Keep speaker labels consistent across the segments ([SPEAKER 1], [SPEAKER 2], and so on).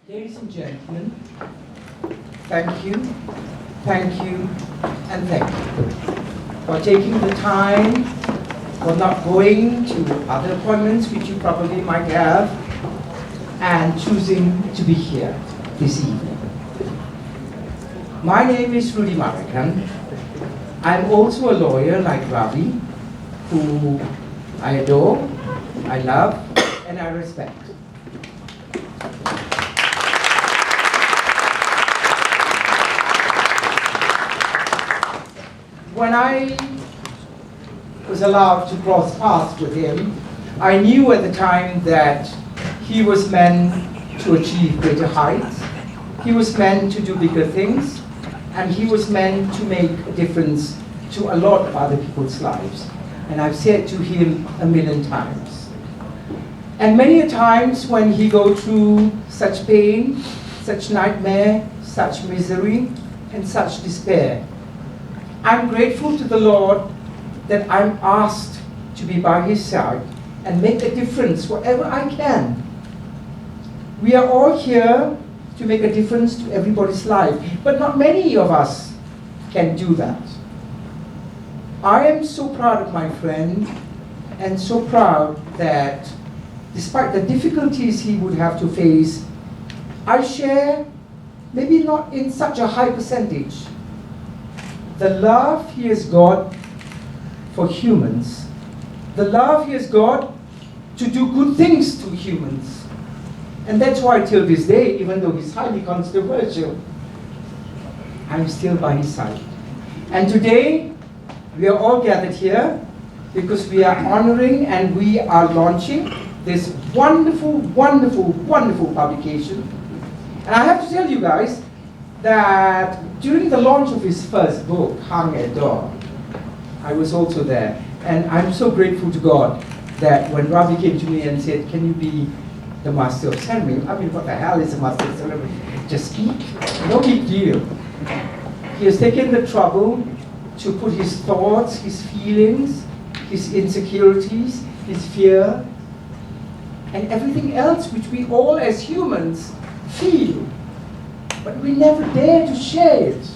[SPEAKER 1] Ladies and gentlemen, thank you, and thank you for taking the time, for not going to other appointments which you probably might have, and choosing to be here this evening. My name is Rudy Marikan. I'm also a lawyer like Ravi, who I adore, I love, and I respect. When I was allowed to cross paths with him, I knew at the time that he was meant to achieve greater heights, he was meant to do bigger things, and he was meant to make a difference to a lot of other people's lives. And I've said to him a million times. And many a times when he goes through such pain, such nightmare, such misery, and such despair, I'm grateful to the Lord that I'm asked to be by his side and make a difference wherever I can. We are all here to make a difference to everybody's life, but not many of us can do that. I am so proud of my friend and so proud that despite the difficulties he would have to face, I share, maybe not in such a high percentage, the love he has got for humans, the love he has got to do good things to humans. And that's why till this day, even though he's highly controversial, I'm still by his side. And today, we are all gathered here because we are honoring and we are launching this wonderful, wonderful, wonderful publication. And I have to tell you guys that during the launch of his first book, Hung at Door, I was also there. And I'm so grateful to God that when Ravi came to me and said, can you be the master of ceremony? I mean, what the hell is a master of ceremony? Just speak, no big deal. He has taken the trouble to put his thoughts, his feelings, his insecurities, his fear, and everything else which we all as humans feel. But we never dare to share it.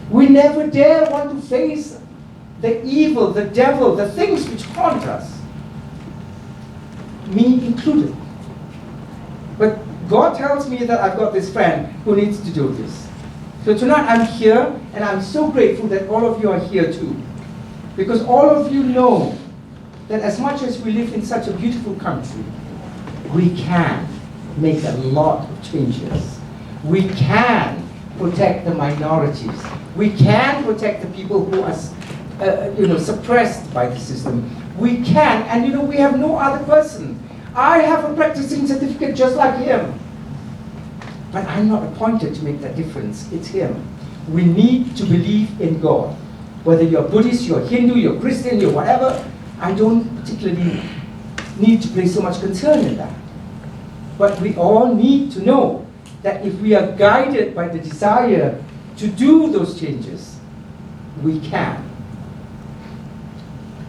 [SPEAKER 1] We never dare want to face the evil, the devil, the things which haunt us. Me included. But God tells me that I've got this friend who needs to do this. So tonight I'm here, and I'm so grateful that all of you are here too. Because all of you know that as much as we live in such a beautiful country, we can make a lot of changes. We can protect the minorities. We can protect the people who are suppressed by the system. We can, and we have no other person. I have a practicing certificate just like him. But I'm not appointed to make that difference. It's him. We need to believe in God. Whether you're Buddhist, you're Hindu, you're Christian, you're whatever, I don't particularly need to place so much concern in that. But we all need to know that if we are guided by the desire to do those changes, we can.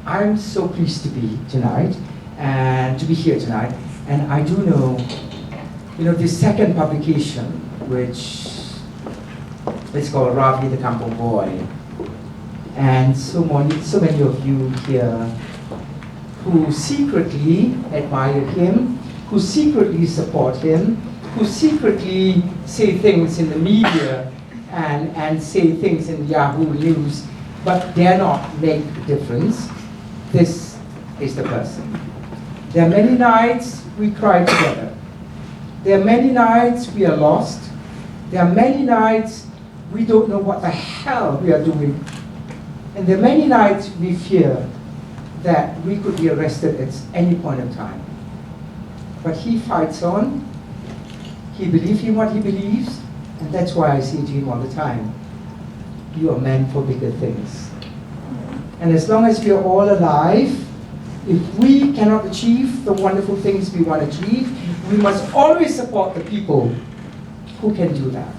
[SPEAKER 1] I'm so pleased to be tonight, and to be here tonight, and I do know, this second publication, which is called Ravi the Kampong Boy, and so many of you here who secretly admire him, who secretly support him, who secretly say things in the media and say things in Yahoo News, but dare not make a difference. This is the person. There are many nights we cry together. There are many nights we are lost. There are many nights we don't know what the hell we are doing. And there are many nights we fear that we could be arrested at any point in time. But he fights on. He believes in what he believes, and that's why I say to him all the time, you are meant for bigger things. And as long as we are all alive, if we cannot achieve the wonderful things we want to achieve, we must always support the people who can do that.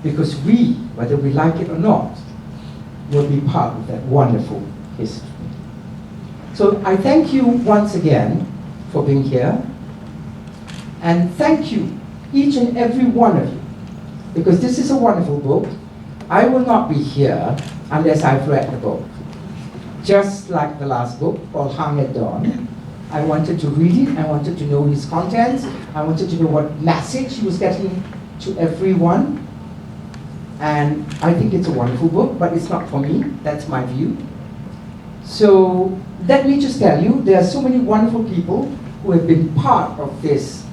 [SPEAKER 1] Because we, whether we like it or not, will be part of that wonderful history. So I thank you once again for being here. And thank you each and every one of you, because this is a wonderful book. I will not be here unless I've read the book. Just like the last book, called Hung at Dawn, I wanted to read it, I wanted to know his contents, I wanted to know what message he was getting to everyone. And I think it's a wonderful book, but it's not for me, that's my view. So let me just tell you, there are so many wonderful people who have been part of this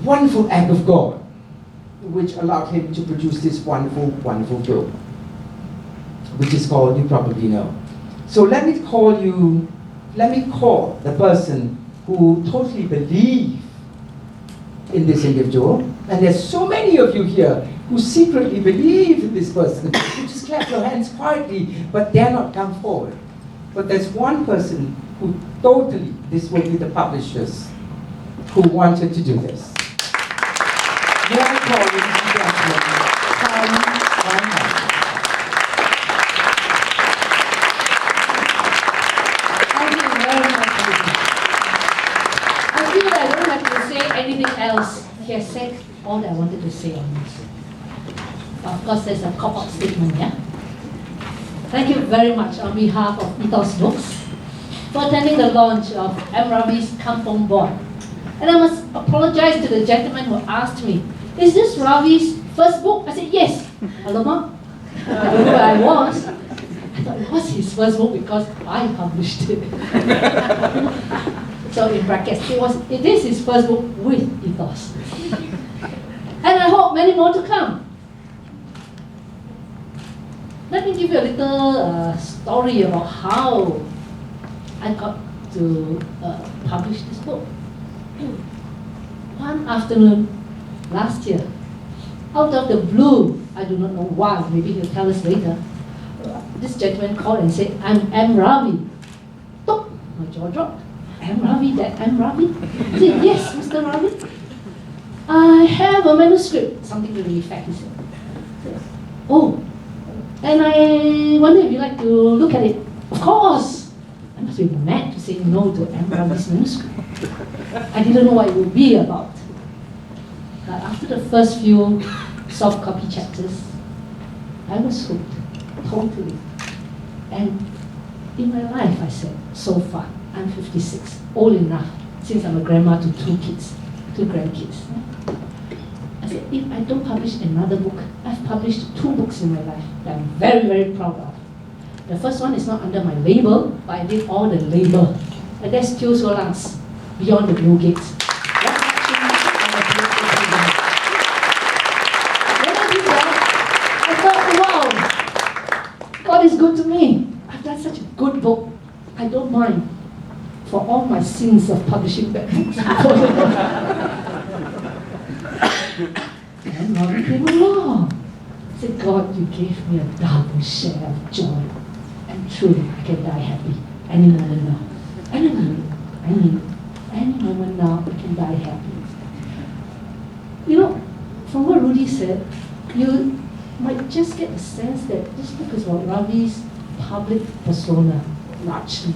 [SPEAKER 1] wonderful act of God, which allowed him to produce this wonderful, wonderful book, which is called, you probably know. So let me call the person who totally believe in this individual, and there's so many of you here who secretly believe in this person. You just clap your hands quietly, but dare not come forward. But there's one person who totally, this will be the publishers, who wanted to do this. May I call you,
[SPEAKER 2] I feel I don't have to say anything else. He has said all that I wanted to say on this. Of course, there's a cop-out statement, yeah? Thank you very much on behalf of Ethos Books for attending the launch of M. Ravi's Kampong board. And I must apologize to the gentleman who asked me, is this Ravi's first book? I said, yes. Alamak, I don't know where I was. I thought it was his first book because I published it. So in brackets, it is his first book with Ethos. And I hope many more to come. Let me give you a little story about how I got to publish this book. One afternoon last year, out of the blue, I do not know why, maybe he'll tell us later, this gentleman called and said, I'm M. Ravi. Tok, my jaw dropped. M. Ravi, that M. Ravi? I said, yes, Mr. Ravi. I have a manuscript, something to the effect, he said. Oh, and I wonder if you'd like to look at it. Of course! I must be mad to say no to M. Ravi's manuscript. I didn't know what it would be about. But after the first few soft copy chapters, I was hooked, totally. And in my life, I said, so far, I'm 56, old enough, since I'm a grandma to two grandkids. I said, if I don't publish another book, I've published 2 books in my life that I'm very, very proud of. The first one is not under my label, but I did all the labor. And that's still so long, beyond the blue gates. When I did that, I thought, wow, God is good to me. I've done such a good book. I don't mind for all my sins of publishing bad books. And Ravi came along. I said, God, you gave me a double share of joy. And truly, I can die happy any moment now. Any moment now, I can die happy. You know, from what Rudy said, you might just get a sense that this book is about Ravi's public persona, largely.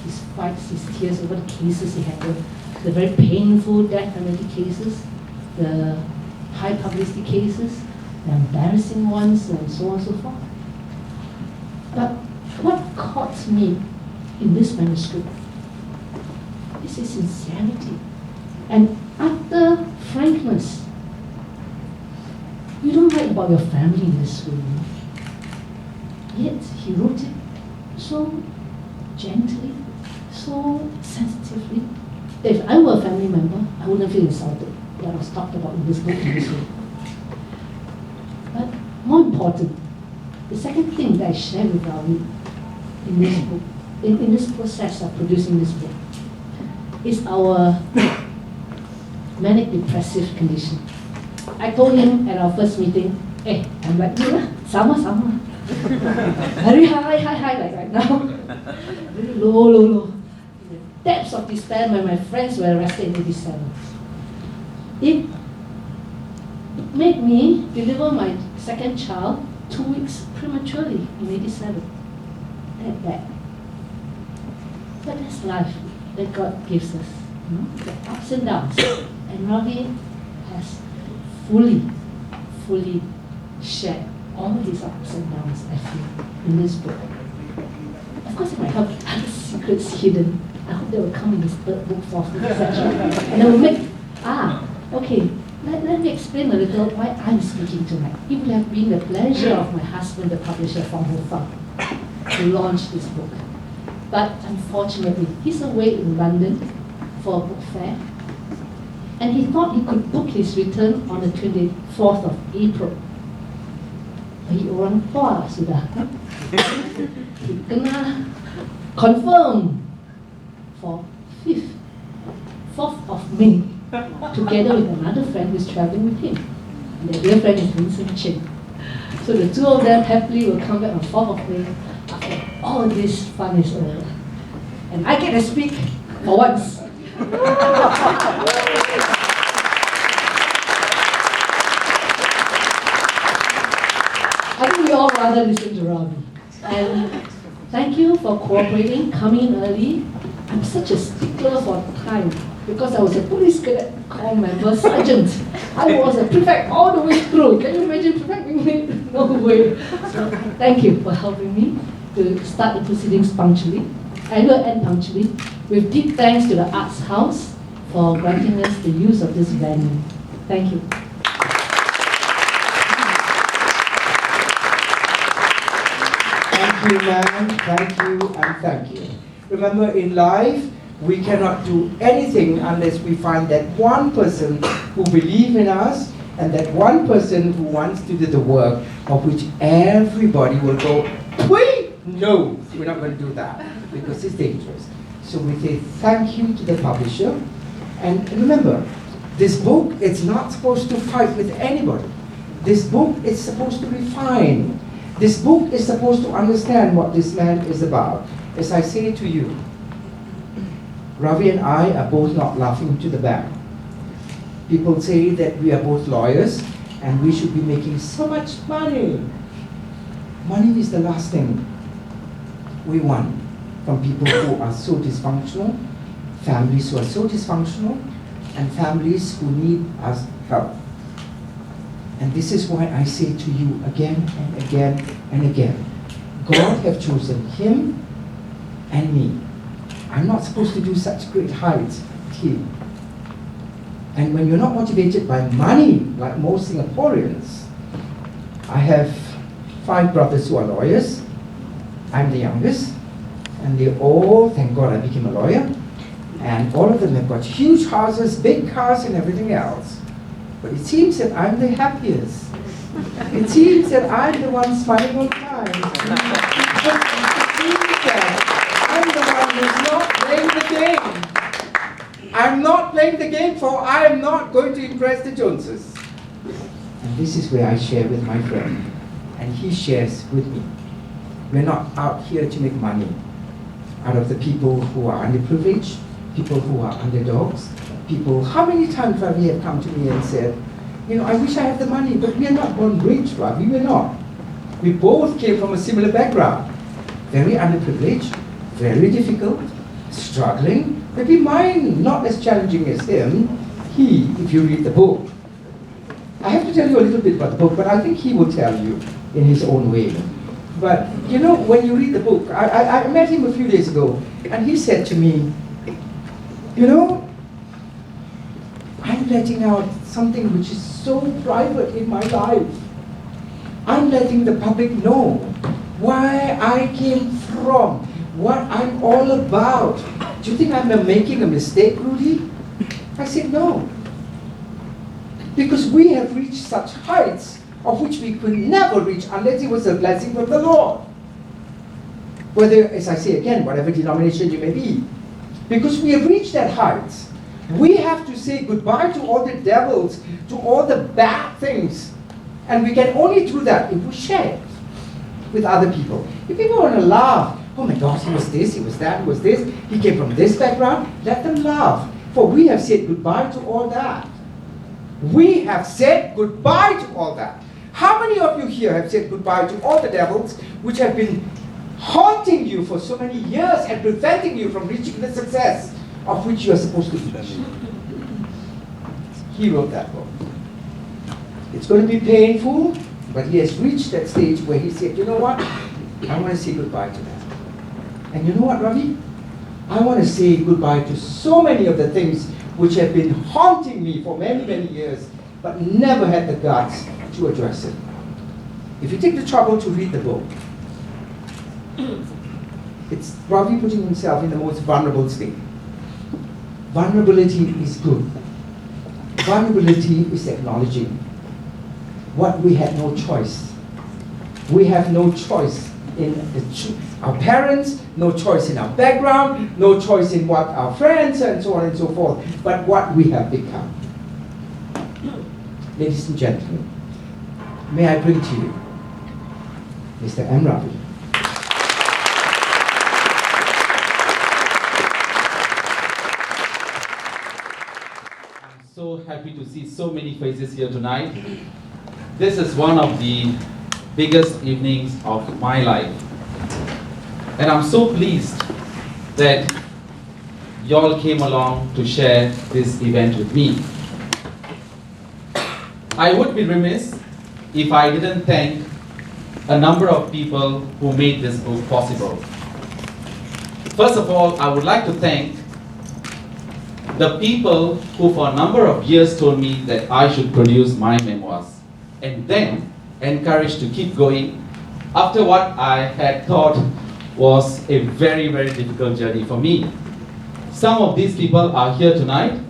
[SPEAKER 2] His fights, his tears over the cases he handled, the very painful death penalty cases, the high publicity cases, the embarrassing ones, and so on and so forth. But what caught me in this manuscript is his sincerity and utter frankness. You don't write about your family in this way, yet he wrote it so gently, so sensitively, that if I were a family member, I wouldn't feel insulted that I was talked about in this book in this way. But more important, the second thing that I share with Ravi in this book, in this process of producing this book, is our manic depressive condition. I told him at our first meeting, hey, I'm like you, sama. Very high, like right now. Very low. The depths of despair when my friends were arrested in 87. It made me deliver my second child 2 weeks prematurely in 87. That bad. But that's life that God gives us. You know? The ups and downs. And Ravi has fully shared all his ups and downs, I feel, in this book. Of course, it might have other secrets hidden. I hope they will come in his third book, fourth book, etc. And I will make, okay, let me explain a little why I'm speaking tonight. It would have been the pleasure of my husband, the publisher from Ho Fang, to launch this book. But unfortunately, he's away in London for a book fair, and he thought he could book his return on the 24th of April. Bagi orang tua sudah. He kena confirm for 4th of May, together with another friend who's traveling with him. And their dear friend is Vincent Chin. So the two of them happily will come back on 4th of May after all this fun is over. And I get to speak for once. I think we all rather listen to Ravi. And thank you for cooperating, coming in early. I'm such a stickler for time because I was a police cadet corps member, sergeant. I was a prefect all the way through. Can you imagine prefecting me? No way. So thank you for helping me to start the proceedings punctually. I will end punctually with deep thanks to the Arts House for granting us the use of this venue. Thank you.
[SPEAKER 1] Thank you, ma'am. Thank you and thank you. Remember, in life, we cannot do anything unless we find that one person who believes in us and that one person who wants to do the work of which everybody will go, "Wait, no, we're not going to do that because it's dangerous." So we say thank you to the publisher. And remember, this book is not supposed to fight with anybody. This book is supposed to refine. This book is supposed to understand what this man is about. As I say to you, Ravi and I are both not laughing to the bank. People say that we are both lawyers and we should be making so much money. Money is the last thing we want from people who are so dysfunctional, families who are so dysfunctional, and families who need us help. And this is why I say to you again and again and again, God have chosen him and me. I'm not supposed to do such great heights here. And when you're not motivated by money, like most Singaporeans, I have 5 brothers who are lawyers. I'm the youngest, and they all, thank God I became a lawyer, and all of them have got huge houses, big cars, and everything else. But it seems that I'm the happiest. It seems that I'm the one smiling all the time. It seems that I'm the one who's not playing the game. I'm not playing the game, for I am not going to impress the Joneses. And this is where I share with my friend, and he shares with me. We're not out here to make money out of the people who are underprivileged, people who are underdogs, people. How many times Ravi have come to me and said, you know, I wish I had the money, but we are not born rich, Ravi, we're not. We both came from a similar background. Very underprivileged, very difficult, struggling. Maybe mine not as challenging as him. He, if you read the book, I have to tell you a little bit about the book, but I think he will tell you in his own way. But you know, when you read the book, I met him a few days ago, and he said to me, you know, I'm letting out something which is so private in my life. I'm letting the public know where I came from, what I'm all about. Do you think I'm making a mistake, Rudy? I said no. Because we have reached such heights of which we could never reach unless it was a blessing from the Lord. Whether, as I say again, whatever denomination you may be. Because we have reached that heights. We have to say goodbye to all the devils, to all the bad things. And we can only do that if we share it with other people. If people want to laugh, oh my gosh, he was this, he was that, he was this, he came from this background, let them laugh. For we have said goodbye to all that. We have said goodbye to all that. How many of you here have said goodbye to all the devils which have been haunting you for so many years and preventing you from reaching the success of which you are supposed to reach? he wrote that book. It's going to be painful, but he has reached that stage where he said, you know what? I want to say goodbye to that. And you know what, Ravi? I want to say goodbye to so many of the things which have been haunting me for many, many years, but never had the guts to address it. If you take the trouble to read the book, it's Ravi putting himself in the most vulnerable state. Vulnerability is good. Vulnerability is acknowledging what we had no choice. We have no choice in our parents, no choice in our background, no choice in what our friends and so on and so forth, but what we have become. Ladies and gentlemen, may I bring to you Mr. M. Ravi.
[SPEAKER 3] I'm so happy to see so many faces here tonight. This is one of the biggest evenings of my life. And I'm so pleased that y'all came along to share this event with me. I would be remiss if I didn't thank a number of people who made this book possible. First of all, I would like to thank the people who for a number of years told me that I should produce my memoirs, and then encouraged to keep going after what I had thought was a very, very difficult journey for me. Some of these people are here tonight.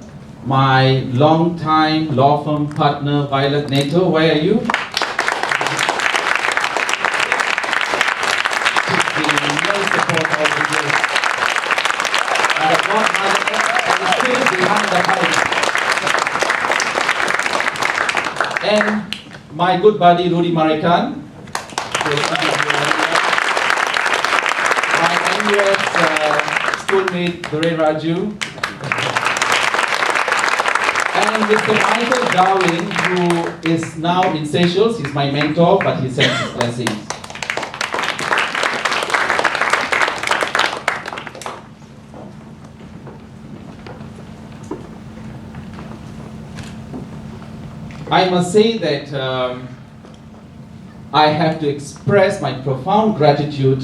[SPEAKER 3] My long-time law firm partner, Violet Nato, where are you? She's been no support all the years. And the godmother is still behind the house. And my good buddy, Rudy Marikan. My NUS schoolmate, Dore Raju. And Mr. Michael Darwin, who is now in Seychelles. He's my mentor, but he sends his blessings. I must say that I have to express my profound gratitude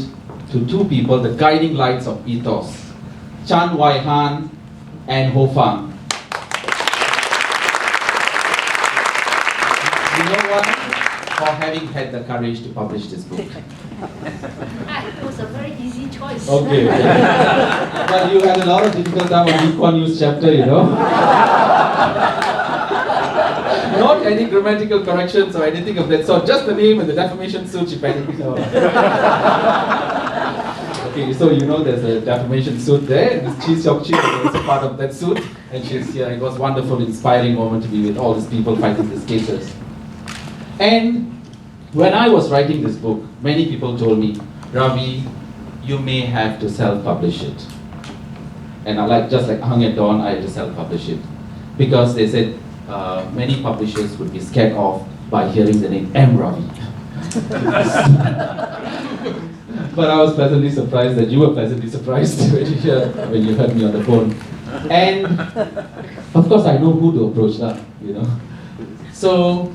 [SPEAKER 3] to two people, the guiding lights of Ethos, Chan Wai Han and Ho Fang. You know what? For having had the courage to publish this book.
[SPEAKER 2] It was a very easy choice.
[SPEAKER 3] Okay. But you had a lot of difficult time on Lee Kuan Yew's chapter, you know. Not any grammatical corrections or anything of that sort, just the name and the defamation suit she panicked. Okay, so you know there's a defamation suit there, and Chi Seok Chi is also part of that suit, and she's here. It was a wonderful, inspiring moment to be with all these people fighting these cases. And when I was writing this book, many people told me, Ravi, you may have to self-publish it. And just like Hung and Dawn, I had to self-publish it. Because they said, many publishers would be scared off by hearing the name M. Ravi. But I was pleasantly surprised that you were pleasantly surprised when you heard me on the phone. And of course I know who to approach now, you know. So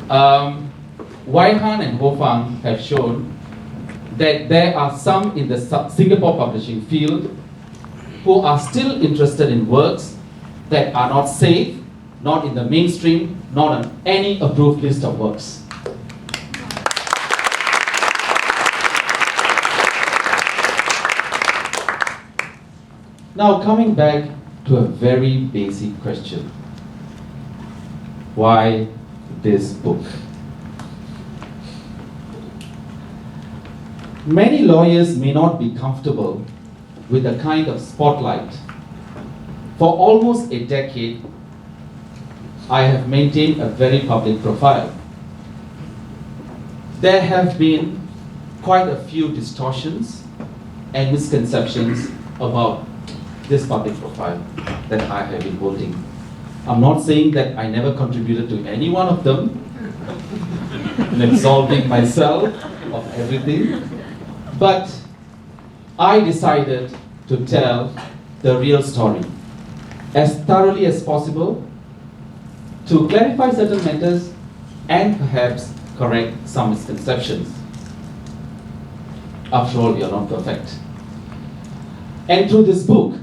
[SPEAKER 3] Wai Han and Ho Fang have shown that there are some in the Singapore publishing field who are still interested in works that are not safe, not in the mainstream, not on any approved list of works. Now coming back to a very basic question. Why this book? Many lawyers may not be comfortable with the kind of spotlight. For almost a decade, I have maintained a very public profile. There have been quite a few distortions and misconceptions about this public profile that I have been holding. I'm not saying that I never contributed to any one of them in absolving myself of everything, but I decided to tell the real story as thoroughly as possible to clarify certain matters and perhaps correct some misconceptions. After all, we are not perfect. And through this book,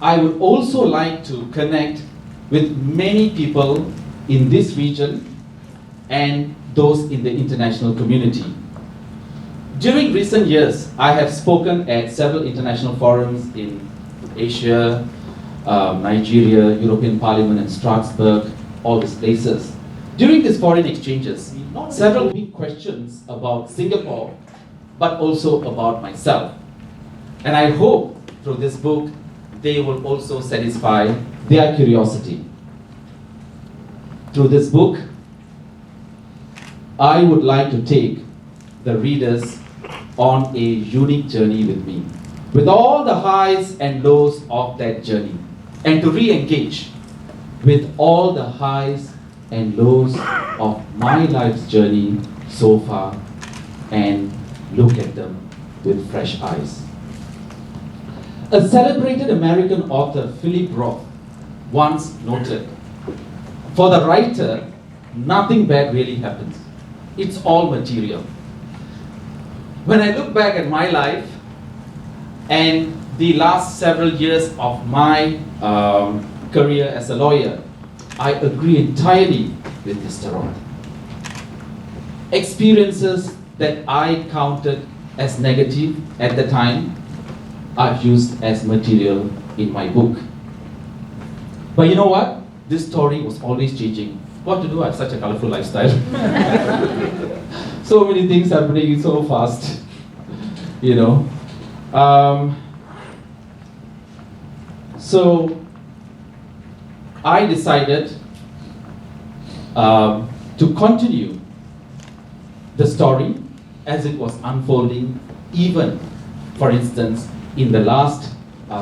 [SPEAKER 3] I would also like to connect with many people in this region and those in the international community. During recent years, I have spoken at several international forums in Asia, Nigeria, European Parliament in Strasbourg, all these places. During these foreign exchanges, several big questions about Singapore, but also about myself. And I hope through this book, they will also satisfy their curiosity. Through this book, I would like to take the readers on a unique journey with me, with all the highs and lows of that journey, and to re-engage with all the highs and lows of my life's journey so far and look at them with fresh eyes. A celebrated American author, Philip Roth, once noted, "For the writer, nothing bad really happens. It's all material." When I look back at my life and the last several years of my career as a lawyer, I agree entirely with Mr. Roth. Experiences that I counted as negative at the time, I've used as material in my book. But you know what? This story was always changing. What to do? I have such a colorful lifestyle. So many things happening so fast, you know. So I decided to continue the story as it was unfolding, even, for instance, in the last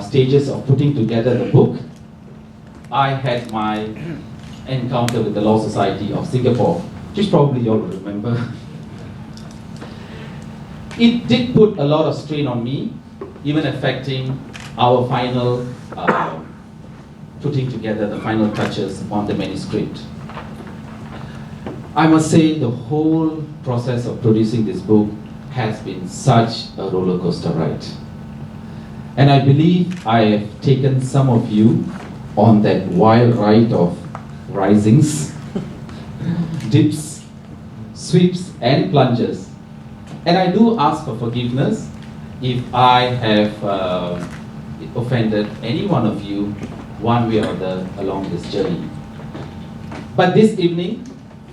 [SPEAKER 3] stages of putting together the book, I had my encounter with the Law Society of Singapore, which probably you all will remember. It did put a lot of strain on me, even affecting our final putting together the final touches on the manuscript. I must say the whole process of producing this book has been such a roller coaster ride. And I believe I have taken some of you on that wild ride of risings, dips, sweeps, and plunges. And I do ask for forgiveness if I have offended any one of you one way or other along this journey. But this evening,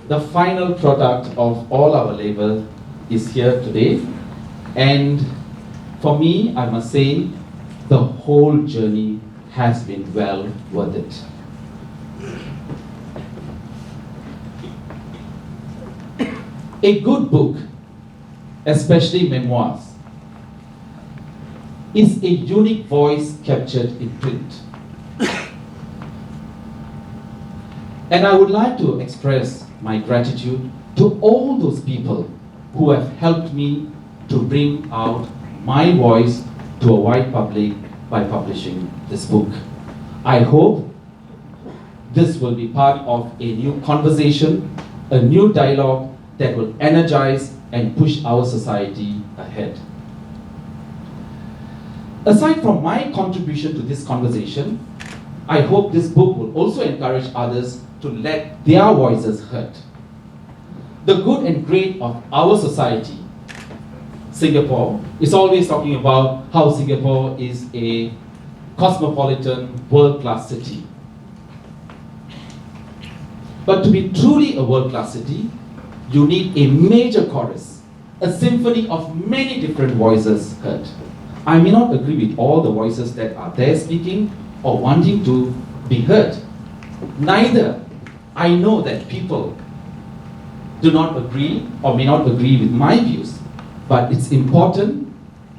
[SPEAKER 3] the final product of all our labor is here today. And for me, I must say, the whole journey has been well worth it. A good book, especially memoirs, is a unique voice captured in print. And I would like to express my gratitude to all those people who have helped me to bring out my voice to a wide public by publishing this book. I hope this will be part of a new conversation, a new dialogue that will energize and push our society ahead. Aside from my contribution to this conversation, I hope this book will also encourage others to let their voices heard. The good and great of our society, Singapore, is always talking about how Singapore is a cosmopolitan, world-class city. But to be truly a world-class city, you need a major chorus, a symphony of many different voices heard. I may not agree with all the voices that are there speaking or wanting to be heard. Neither I know that people do not agree or may not agree with my views, but it's important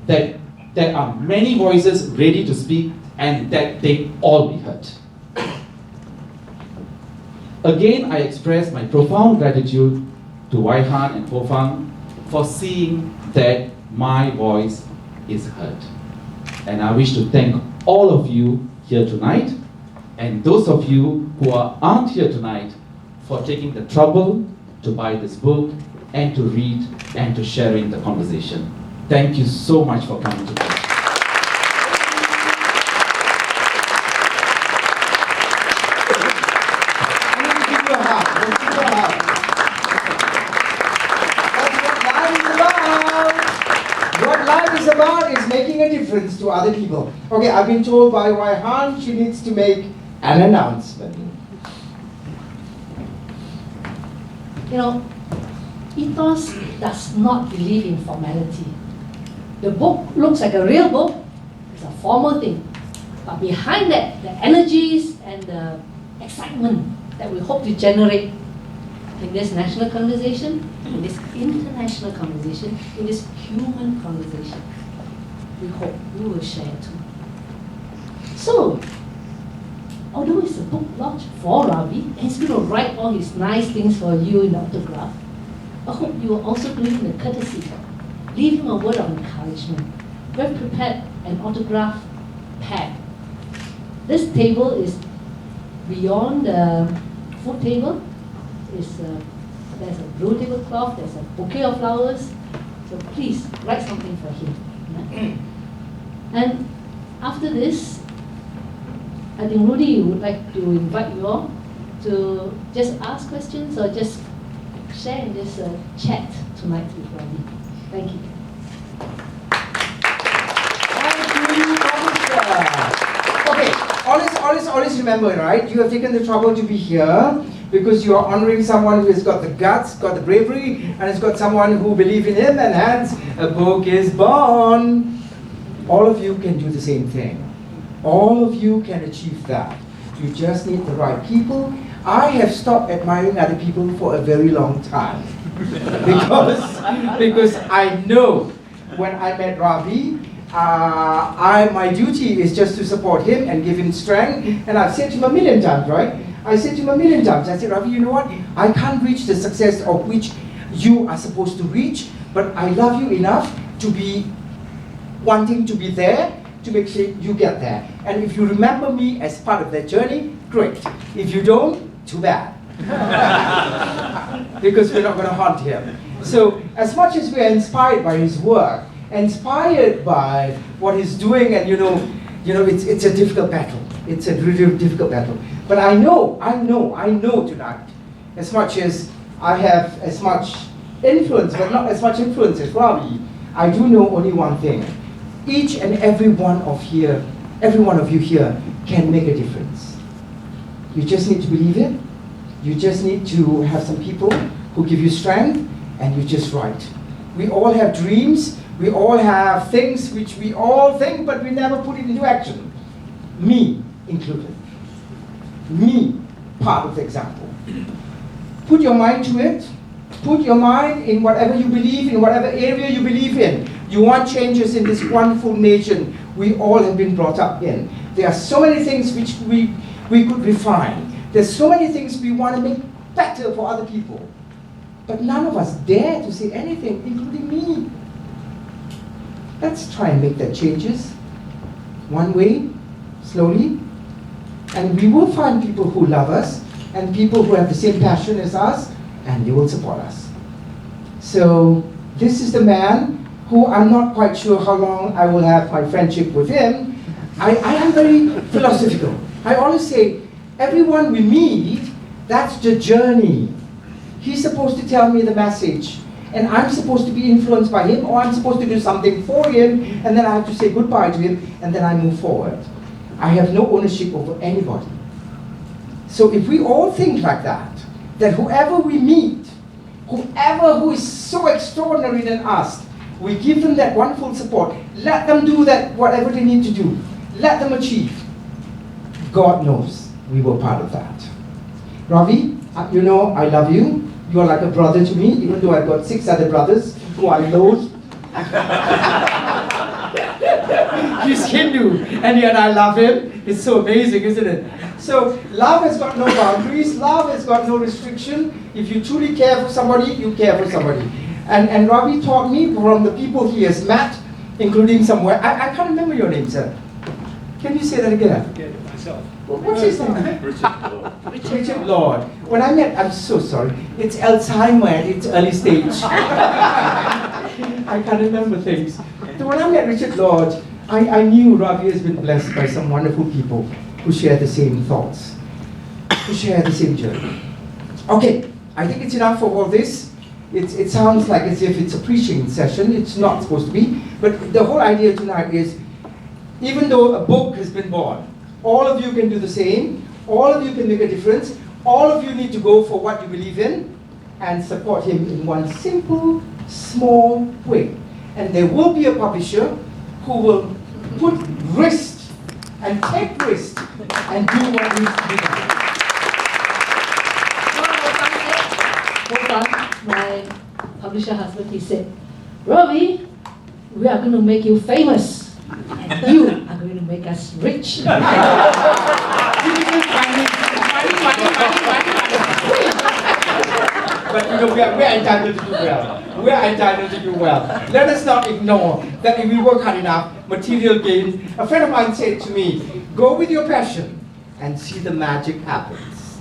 [SPEAKER 3] that there are many voices ready to speak and that they all be heard. Again, I express my profound gratitude to Wai Han and Ho Fang for seeing that my voice is heard. And I wish to thank all of you here tonight, and those of you who aren't here tonight, for taking the trouble to buy this book and to read and to sharing the conversation. Thank you so much for coming today.
[SPEAKER 1] Is making a difference to other people. Okay, I've been told by Waihan she needs to make an announcement.
[SPEAKER 2] You know, Ethos does not believe in formality. The book looks like a real book, it's a formal thing. But behind that, the energies and the excitement that we hope to generate in this national conversation, in this international conversation, in this human conversation, we hope you will share too. So, although it's a book launch for Ravi, and he's going to write all his nice things for you in the autograph, I hope you will also do him the courtesy. Leave him a word of encouragement. We have prepared an autograph pad. This table is beyond the food table. There's a blue tablecloth, there's a bouquet of flowers. So please, write something for him. Yeah? And after this, I think Rudy would like to invite you all to just ask questions or just share in this chat tonight with Ravi. Thank you.
[SPEAKER 1] Okay, always remember, right? You have taken the trouble to be here because you are honoring someone who has got the guts, got the bravery, and has got someone who believes in him, and hence a book is born. All of you can do the same thing. All of you can achieve that. You just need the right people. I have stopped admiring other people for a very long time. because I know when I met Ravi, my duty is just to support him and give him strength. And I've said to him a million times, right? I said to him a million times, I said, Ravi, you know what? I can't reach the success of which you are supposed to reach, but I love you enough to be wanting to be there to make sure you get there. And if you remember me as part of that journey, great. If you don't, too bad. Because we're not going to haunt him. So as much as we are inspired by his work, inspired by what he's doing, and you know, it's a difficult battle. It's a really difficult battle. But I know tonight, as much as I have as much influence, but not as much influence as Ravi, I do know only one thing. Each and every one of you here can make a difference. You just need to believe it. You just need to have some people who give you strength, and you just write. We all have dreams. We all have things which we all think, but we never put it into action. Me included. Me, part of the example. Put your mind to it. Put your mind in whatever you believe in, whatever area you believe in. You want changes in this wonderful nation we all have been brought up in. There are so many things which we could refine. There's so many things we want to make better for other people. But none of us dare to say anything, including me. Let's try and make that changes. One way, slowly. And we will find people who love us, and people who have the same passion as us, and they will support us. So this is the man who I'm not quite sure how long I will have my friendship with him. I am very philosophical. I always say, everyone we meet, that's the journey. He's supposed to tell me the message, and I'm supposed to be influenced by him, or I'm supposed to do something for him, and then I have to say goodbye to him, and then I move forward. I have no ownership over anybody. So if we all think like that whoever we meet, whoever who is so extraordinary than us, we give them that wonderful support. Let them do that, whatever they need to do. Let them achieve. God knows we were part of that. Ravi, you know I love you. You are like a brother to me, even though I've got 6 other brothers who I loathe. He's Hindu, and yet I love him. It's so amazing, isn't it? So love has got no boundaries. Love has got no restriction. If you truly care for somebody, you care for somebody. And Ravi taught me from the people he has met, including somewhere. I can't remember your name, sir. Can you say that again?
[SPEAKER 4] Forget it myself.
[SPEAKER 1] What's his name?
[SPEAKER 4] Richard Lord.
[SPEAKER 1] Richard Lord. when I met, I'm so sorry, it's Alzheimer at its early stage. I can't remember things. So when I met Richard Lodge, I knew Ravi has been blessed by some wonderful people who share the same thoughts, who share the same journey. Okay, I think it's enough for all this. It sounds like as if it's a preaching session. It's not supposed to be. But the whole idea tonight is, even though a book has been born, all of you can do the same. All of you can make a difference. All of you need to go for what you believe in and support him in one simple, small way. And there will be a publisher who will put risk and take risk and do what needs to be done.
[SPEAKER 2] Hold on, my publisher husband, he said, Ravi, we are going to make you famous. And you are going to make us rich.
[SPEAKER 1] But you know, we are entitled to do well. We are entitled to do well. Let us not ignore that if we work hard enough, material gain. A friend of mine said to me, go with your passion and see the magic happens.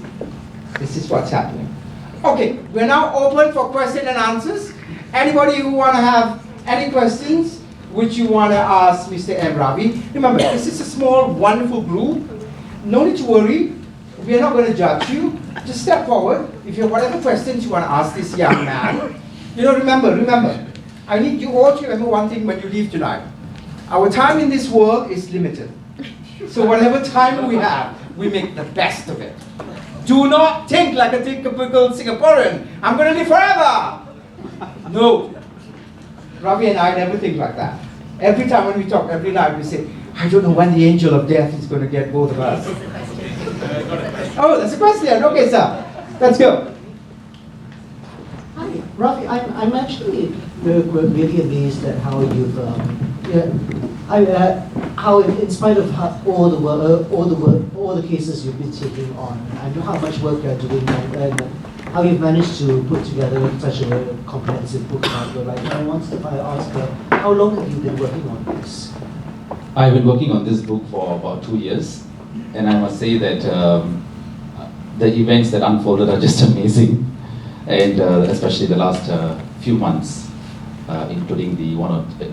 [SPEAKER 1] This is what's happening. Okay, we're now open for question and answers. Anybody who want to have any questions which you want to ask Mr. M. Ravi? Remember, this is a small, wonderful group. No need to worry. We are not going to judge you. Just step forward. If you have whatever questions you want to ask this young man. You know, remember, I need you all to remember one thing when you leave tonight. Our time in this world is limited. So whatever time we have, we make the best of it. Do not think like a typical Singaporean. I'm going to live forever. No. Ravi and I never think like that. Every time when we talk, every night we say, I don't know when the angel of death is going to get both of us. Oh, that's a question. Okay, sir. Let's go.
[SPEAKER 4] Hi, Ravi. I'm actually really amazed at how you've, how in spite of all the cases you've been taking on, I know how much work you're doing and how you've managed to put together such a comprehensive book about your life. And I wanted to ask, how long have you been working on this?
[SPEAKER 3] I've been working on this book for about 2 years, and I must say that the events that unfolded are just amazing, and especially the last few months, including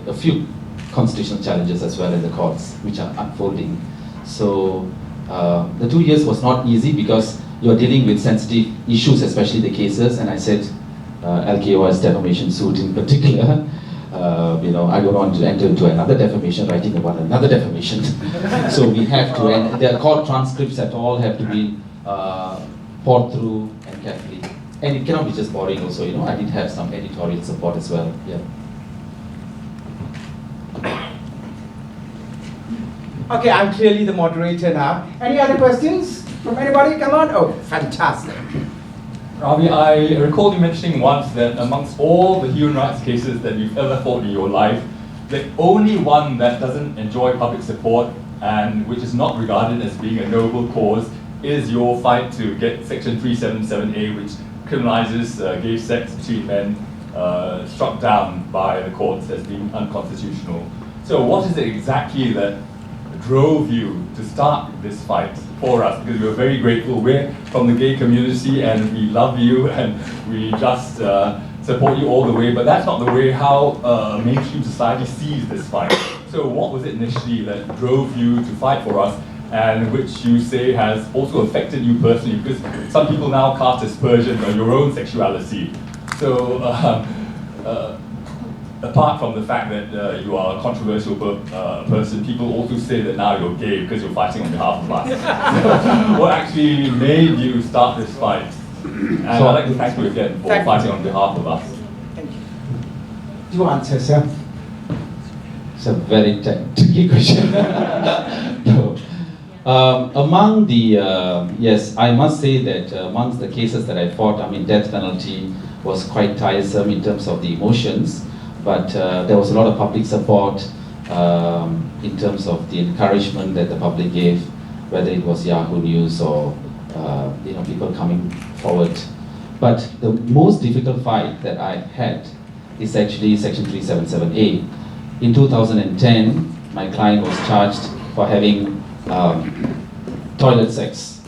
[SPEAKER 3] a few constitutional challenges as well in the courts, which are unfolding. So the 2 years was not easy because you're dealing with sensitive issues, especially the cases, and I said LKO's defamation suit in particular. I don't want to enter into another defamation, writing about another defamation. So we have to, and the court transcripts at all have to be poured through and carefully. And it cannot be just boring also, I did have some editorial support as well, yeah.
[SPEAKER 1] Okay, I'm clearly the moderator now. Any other questions from anybody? Come on. Oh, fantastic.
[SPEAKER 5] Ravi, I recall you mentioning once that amongst all the human rights cases that you've ever fought in your life, the only one that doesn't enjoy public support and which is not regarded as being a noble cause is your fight to get Section 377A, which criminalizes gay sex between men, struck down by the courts as being unconstitutional. So what is it exactly that drove you to start this fight for us? Because we're very grateful. We're from the gay community and we love you and we just support you all the way, but that's not the way how mainstream society sees this fight. So what was it initially that drove you to fight for us, and which you say has also affected you personally? Because some people now cast aspersions on your own sexuality. So apart from the fact that you are a controversial person, people also say that now you're gay because you're fighting on behalf of us. So what actually made you start this fight? And I'd like to thank you again for fighting on behalf of us.
[SPEAKER 1] Thank you. Do you answer, sir?
[SPEAKER 3] It's a very tricky question. No. Among the, yes, I must say that amongst the cases that I fought, death penalty was quite tiresome in terms of the emotions, but there was a lot of public support in terms of the encouragement that the public gave, whether it was Yahoo News or people coming forward. But the most difficult fight that I had is actually Section 377A. In 2010, my client was charged for having toilet sex,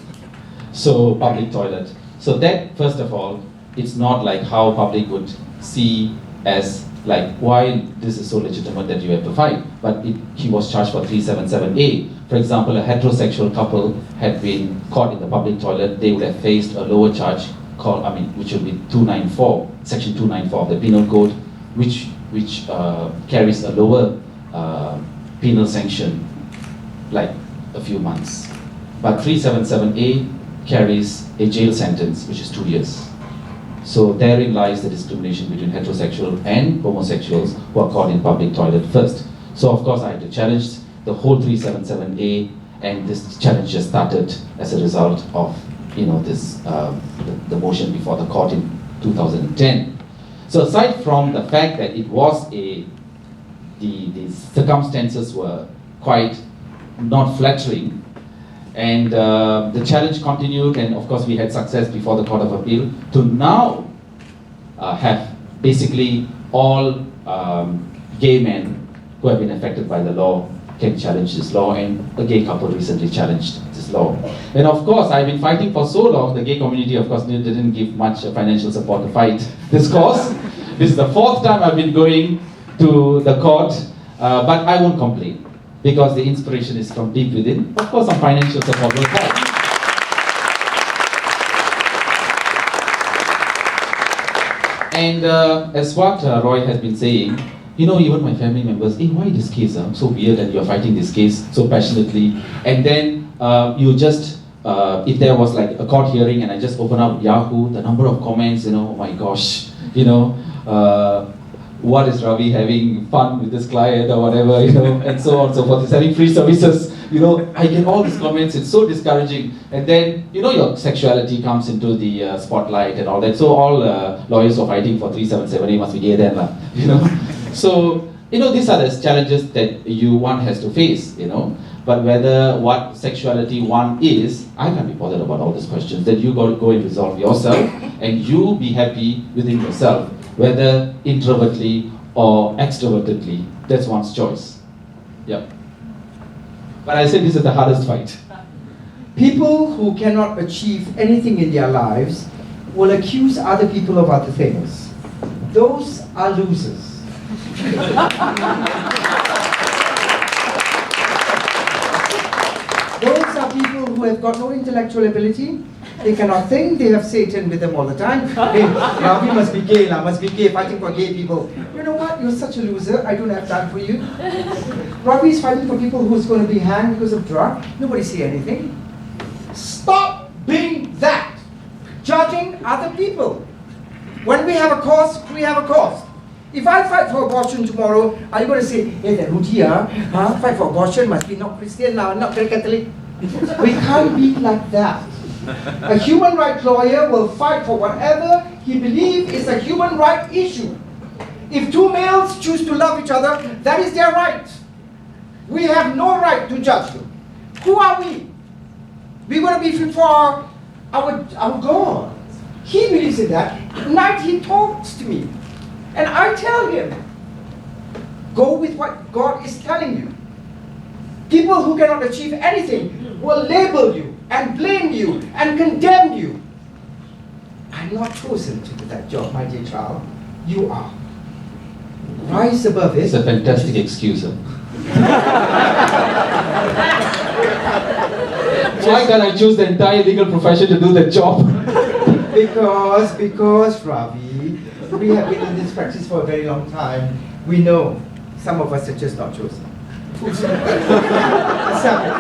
[SPEAKER 3] so public toilet. So that, first of all, it's not like how public would see as like why this is so legitimate that you have to fight, but he was charged for 377A. For example, a heterosexual couple had been caught in the public toilet, they would have faced a lower charge which would be 294, section 294 of the penal code, which carries a lower penal sanction, like a few months. But 377A carries a jail sentence, which is 2 years. So therein lies the discrimination between heterosexual and homosexuals who are caught in public toilet first. So of course I had to challenge the whole 377A, and this challenge just started as a result of this the motion before the court in 2010. So aside from the fact that it was the circumstances were quite not flattering, and the challenge continued, and of course we had success before the Court of Appeal, to now have basically all gay men who have been affected by the law can challenge this law, and a gay couple recently challenged this law. And of course, I've been fighting for so long, the gay community of course didn't give much financial support to fight this cause. This is the 4th time I've been going to the court, but I won't complain, because the inspiration is from deep within. Of course, some financial support will help. And as what Roy has been saying, even my family members, hey, why this case? So weird that you're fighting this case so passionately. And then you just, if there was like a court hearing and I just open up Yahoo, the number of comments, oh my gosh, what is Ravi having fun with this client or whatever, and so on and so forth. He's having free services, I get all these comments, it's so discouraging. And then, your sexuality comes into the spotlight and all that. So all lawyers who are fighting for 377A must be gay then, So, these are the challenges that one has to face, But whether what sexuality one is, I can't be bothered about all these questions. That you got to go and resolve yourself, and you be happy within yourself, whether introvertly or extrovertedly. That's one's choice. Yep. But I say this is the hardest fight.
[SPEAKER 1] People who cannot achieve anything in their lives will accuse other people of other things. Those are losers. Those are people who have got no intellectual ability. They cannot think. They have Satan with them all the time. Hey, Ravi must be gay, must be gay, fighting for gay people. You know what? You're such a loser. I don't have time for you. Ravi is fighting for people who's going to be hanged because of drug. Nobody say anything. Stop being that. Judging other people. When we have a cause, we have a cause. If I fight for abortion tomorrow, are you going to say, hey, that Rudia, fight for abortion must be not Christian now, not very Catholic? We can't be like that. A human rights lawyer will fight for whatever he believes is a human right issue. If two males choose to love each other, that is their right. We have no right to judge them. Who are we? We're going to be before our God. He believes in that. At night he talks to me. And I tell him, go with what God is telling you. People who cannot achieve anything will label you and blame you and condemn you. I'm not chosen to do that job, my dear child. You are. Rise above it.
[SPEAKER 3] It's a fantastic excuse. Why can't I choose the entire legal profession to do the job?
[SPEAKER 1] Because Ravi, we have been in this practice for a very long time. We know some of us are just not chosen.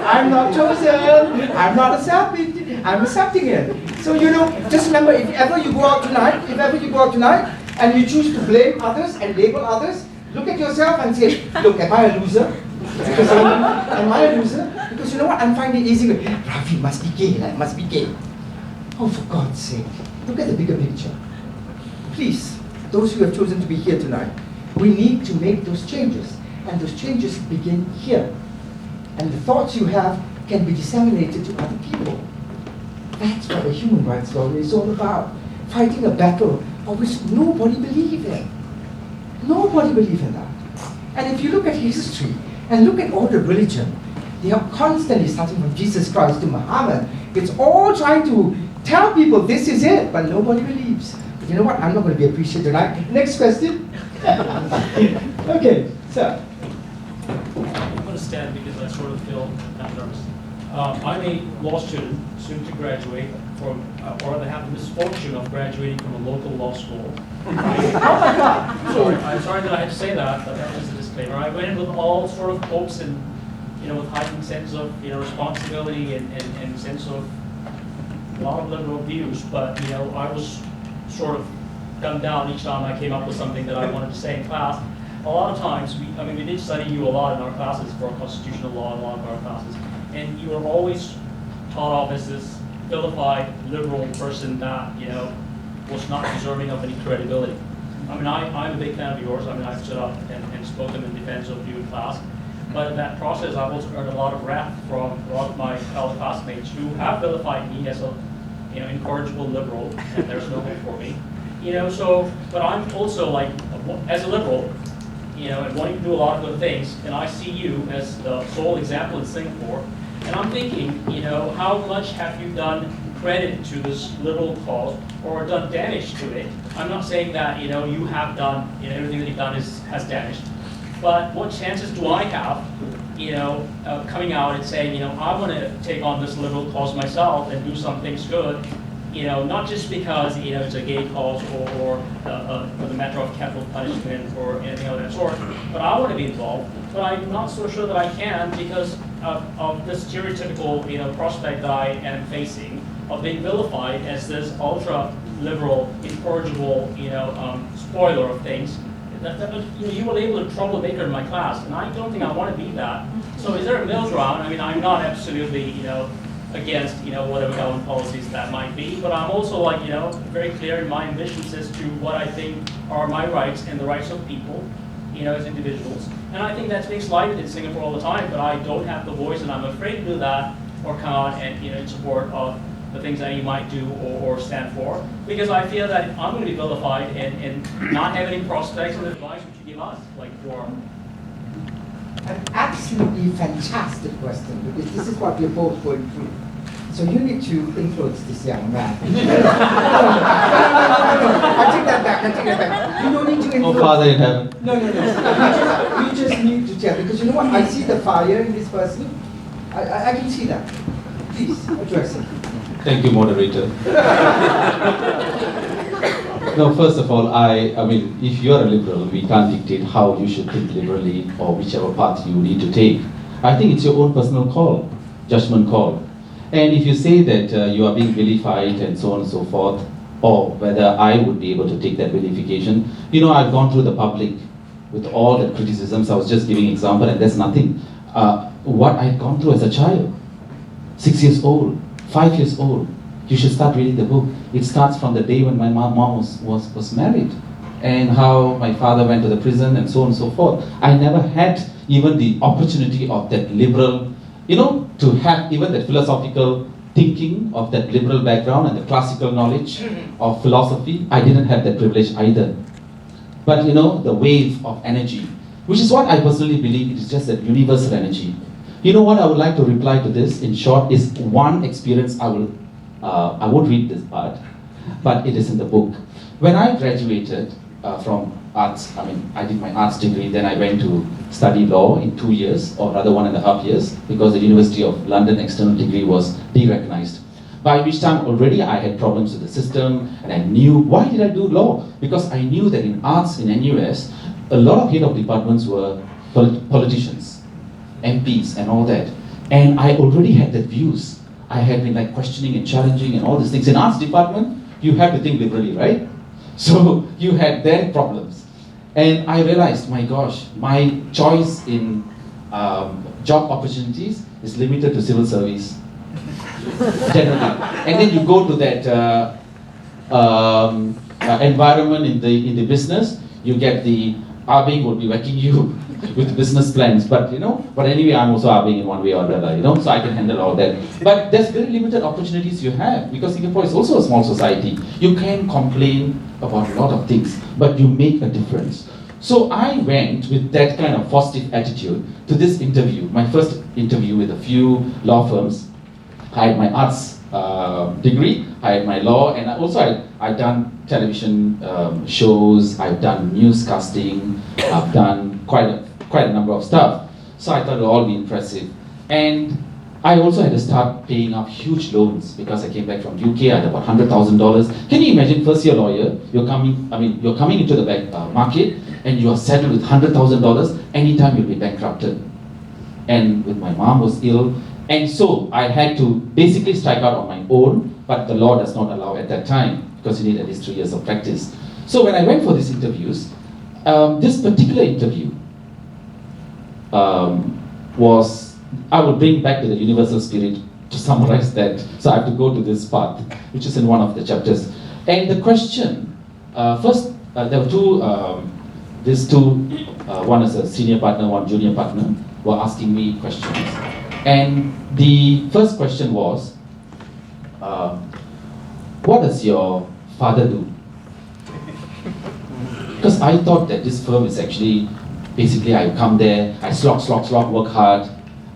[SPEAKER 1] I'm not chosen. I'm not accepted. I'm accepting it. So just remember, if ever you go out tonight, and you choose to blame others and label others, look at yourself and say, look, am I a loser? Because am I a loser? Because you know what? I'm finding it easy. Ravi must be gay. That must be gay. Oh, for God's sake, look at the bigger picture. Please, those who have chosen to be here tonight, we need to make those changes. And those changes begin here. And the thoughts you have can be disseminated to other people. That's what a human rights lawyer is all about. Fighting a battle of which nobody believes in. Nobody believes in that. And if you look at history and look at all the religion, they are constantly starting from Jesus Christ to Muhammad. It's all trying to tell people this is it, but nobody believes. But you know what? I'm not going to be appreciated tonight. Next question. Okay, sir.
[SPEAKER 6] I'm going to stand because I sort of feel not nervous. I'm a law student, soon to graduate from, or I have the misfortune of graduating from a local law school.
[SPEAKER 1] Oh my God!
[SPEAKER 6] Sorry, I'm sorry that I had to say that, but that was a disclaimer. I went in with all sort of hopes and, with heightened sense of, responsibility and sense of a lot of liberal views, but, I was sort of dumbed down each time I came up with something that I wanted to say in class. A lot of times, we did study you a lot in our classes for constitutional law in a lot of our classes, and you were always taught off as this vilified liberal person that, was not deserving of any credibility. I'm a big fan of yours. I've stood up and spoken in defense of you in class. But in that process, I've also earned a lot of wrath from a lot of my fellow classmates who have vilified me as a, incorrigible liberal, and there's no hope for me. But I'm also as a liberal, and wanting to do a lot of good things, and I see you as the sole example in Singapore, and I'm thinking, how much have you done credit to this liberal cause or done damage to it? I'm not saying that, you have done, everything that you've done has damaged, but what chances do I have, coming out and saying, I want to take on this liberal cause myself and do some things good, not just because, it's a gay cause or the matter of capital punishment or anything of that sort, but I want to be involved. But I'm not so sure that I can because of this stereotypical, prospect that I am facing of being vilified as this ultra-liberal, incorrigible, spoiler of things. You were able to troublemaker in my class, and I don't think I want to be that. So is there a middle ground? I'm not absolutely, against, whatever government policies that might be, but I'm also very clear in my ambitions as to what I think are my rights and the rights of people, as individuals. And I think that's being slighted in Singapore all the time, but I don't have the voice, and I'm afraid to do that or come out and, in support of the things that you might do or stand for, because I feel that I'm going to be vilified and not have any prospects and advice which you give us, for
[SPEAKER 1] An absolutely fantastic question, because this is what we're both going through. So you need to influence this young man. No, I take that back. You don't need to influence.
[SPEAKER 3] Oh, Father in heaven.
[SPEAKER 1] No. You just need to tell, because you know what? I see the fire in this person. I can see that. Please, address it.
[SPEAKER 3] Thank you, moderator. No, first of all, if you're a liberal, we can't dictate how you should think liberally or whichever path you need to take. I think it's your own personal call, judgment call. And if you say that you are being vilified and so on and so forth, or whether I would be able to take that vilification, I've gone through the public with all the criticisms. I was just giving an example, and there's nothing. What I've gone through as a child, 6 years old, 5 years old, you should start reading the book. It starts from the day when my mom was married, and how my father went to the prison and so on and so forth. I never had even the opportunity of that liberal, to have even that philosophical thinking of that liberal background and the classical knowledge of philosophy. I didn't have that privilege either. But the wave of energy, which is what I personally believe, it is just that universal energy. What I would like to reply to this in short is one experience. I won't read this part, but it is in the book. When I graduated from arts, I did my arts degree, then I went to study law in 2 years, or rather 1.5 years, because the University of London external degree was derecognized. By which time already I had problems with the system, and I knew, why did I do law? Because I knew that in arts in NUS, a lot of head of departments were politicians, MPs and all that. And I already had that views. I had been questioning and challenging and all these things. In arts department, you have to think liberally, right? So you had their problems. And I realized, my gosh, my choice in job opportunities is limited to civil service, generally. And then you go to that environment in the business, you get the Arbing will be whacking you with business plans, but anyway, I'm also Arbing in one way or another, so I can handle all that. But there's very limited opportunities you have, because Singapore is also a small society. You can complain about a lot of things, but you make a difference. So I went with that kind of positive attitude to this interview, my first interview with a few law firms. I had my arts degree. I had my law, and I've done television shows. I've done newscasting. I've done quite a number of stuff. So I thought it would all be impressive. And I also had to start paying up huge loans because I came back from UK. I had about $100,000. Can you imagine, first year lawyer, you're coming into the bank, market, and you are settled with $100,000. Anytime you'll be bankrupted. And with my mom was ill, and so I had to basically strike out on my own, but the law does not allow at that time because you need at least 3 years of practice. So when I went for these interviews, this particular interview was, I will bring back to the universal spirit to summarize that. So I have to go to this part, which is in one of the chapters. And the question, first, there were these two, one is a senior partner, one junior partner, were asking me questions. And the first question was, what does your father do? Because I thought that this firm is actually, basically I come there, I slog, work hard,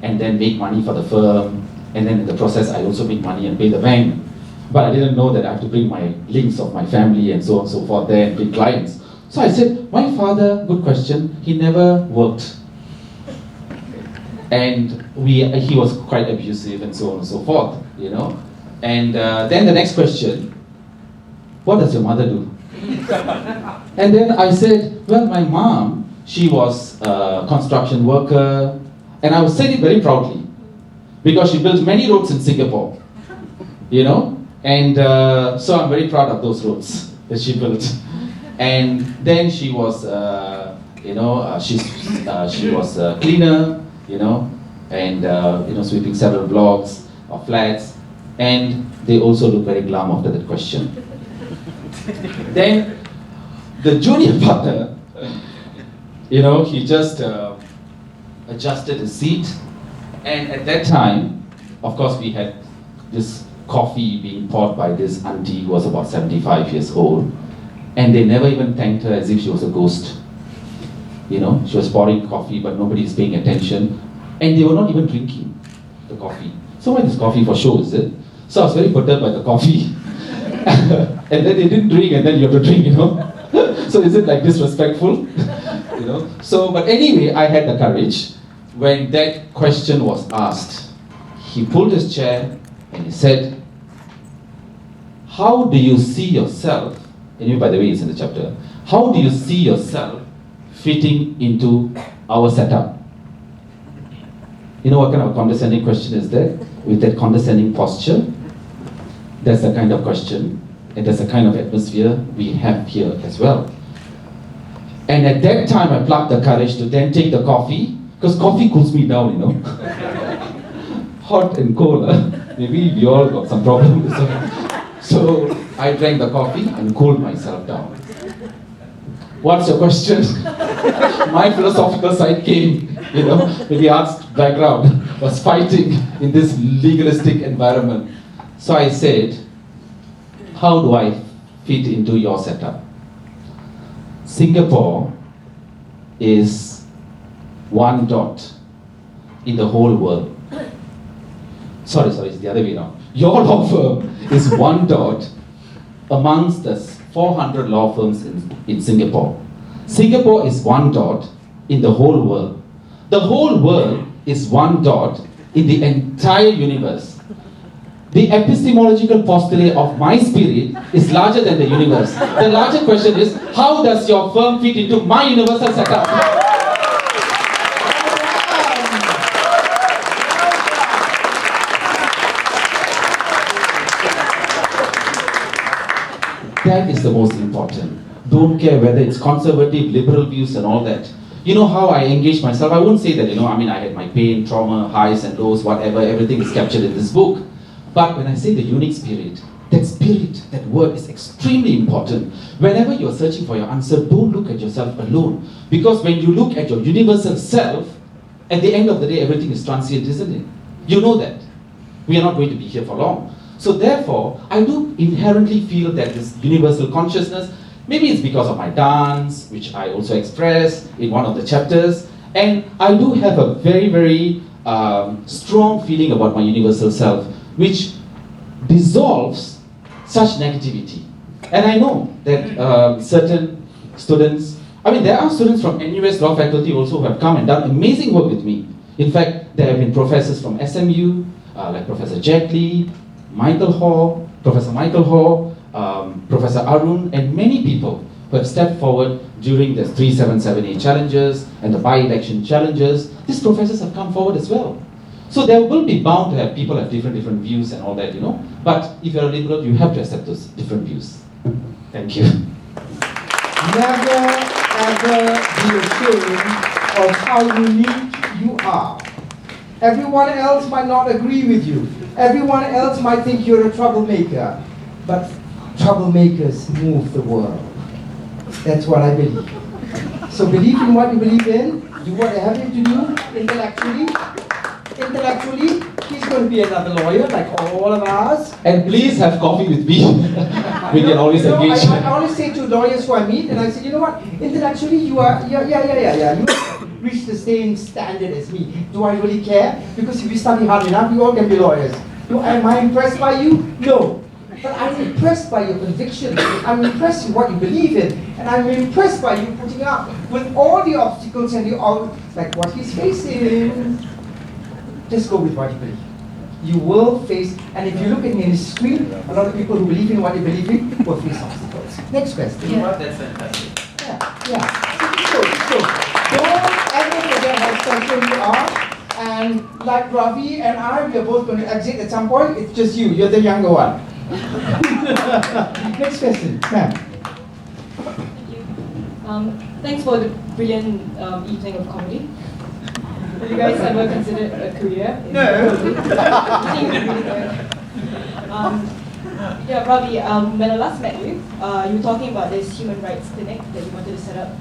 [SPEAKER 3] and then make money for the firm, and then in the process I also make money and pay the bank. But I didn't know that I have to bring my links of my family and so on and so forth there and pay clients. So I said, my father, good question, he never worked. And he was quite abusive and so on and so forth, you know. And then the next question, what does your mother do? And then I said, well, my mom, she was a construction worker, and I was saying it very proudly, because she built many roads in Singapore, you know. And so I'm very proud of those roads that she built. And then she was, she was a cleaner, you know, and sweeping several blocks of flats, and they also look very glum after that question. Then the junior partner, you know, he just adjusted his seat, and at that time, of course, we had this coffee being poured by this auntie who was about 75 years old, and they never even thanked her, as if she was a ghost. You know, she was pouring coffee, but nobody is paying attention. And they were not even drinking the coffee. So why this coffee for show, is it? So I was very perturbed by the coffee. And then they didn't drink, and then you have to drink, you know. So is it like disrespectful? You know. So, but anyway, I had the courage. When that question was asked, he pulled his chair and he said, how do you see yourself, and you, by the way, it's in the chapter, how do you see yourself fitting into our setup? You know what kind of condescending question is that? With that condescending posture, that's the kind of question, and that's the kind of atmosphere we have here as well. And at that time, I plucked the courage to then take the coffee, because coffee cools me down, you know. Hot and cold, maybe we all got some problems. So I drank the coffee and cooled myself down. What's your question? My philosophical side came, you know, with the arts background, was fighting in this legalistic environment. So I said, how do I fit into your setup? Singapore is one dot in the whole world. Sorry, it's the other way around. Your law firm is one dot amongst the 400 law firms in Singapore. Singapore is one dot in the whole world. The whole world is one dot in the entire universe. The epistemological postulate of my spirit is larger than the universe. The larger question is, how does your firm fit into my universal setup? That is the most important. Don't care whether it's conservative, liberal views and all that. You know how I engage myself? I won't say that, I had my pain, trauma, highs and lows, whatever, everything is captured in this book. But when I say the unique spirit, that word is extremely important. Whenever you're searching for your answer, don't look at yourself alone. Because when you look at your universal self, at the end of the day, everything is transient, isn't it? You know that. We are not going to be here for long. So therefore, I do inherently feel that this universal consciousness, maybe it's because of my dance, which I also express in one of the chapters, and I do have a very, very strong feeling about my universal self, which dissolves such negativity. And I know that certain students, there are students from NUS Law Faculty also who have come and done amazing work with me. In fact, there have been professors from SMU, like Professor Jack Lee, Professor Michael Haw, Professor Arun, and many people who have stepped forward during the 377A challenges and the by-election challenges. These professors have come forward as well. So there will be bound to have people have different views and all that, But if you're a liberal, you have to accept those different views. Thank you.
[SPEAKER 1] Never ever be ashamed of how unique you are. Everyone else might not agree with you. Everyone else might think you're a troublemaker. But troublemakers move the world. That's what I believe. So believe in what you believe in. Do what I have you to do intellectually. Intellectually, he's going to be another lawyer like all of us.
[SPEAKER 3] And please have coffee with me. We can always engage.
[SPEAKER 1] I always say to lawyers who I meet, and I say, you know what? Intellectually, you are, yeah. You reach the same standard as me. Do I really care? Because if you study hard enough, we all can be lawyers. Am I impressed by you? No. But I'm impressed by your conviction. I'm impressed with what you believe in. And I'm impressed by you putting up with all the obstacles and like what he's facing. Just go with what you believe. You will face, and if you look in history, a lot of people who believe in what they believe in will face obstacles. Next question.
[SPEAKER 3] You know what? That's fantastic.
[SPEAKER 1] Yeah. So don't ever forget how special you are. And like Ravi and I, we are both going to exit at some point. It's just you. You're the younger one. Next question, ma'am.
[SPEAKER 7] Thank you. Thanks for the brilliant evening of comedy. Have you guys ever considered a career in comedy? I think it'd be really good. Yeah, Ravi, when I last met you, you were talking about this human rights clinic that you wanted to set up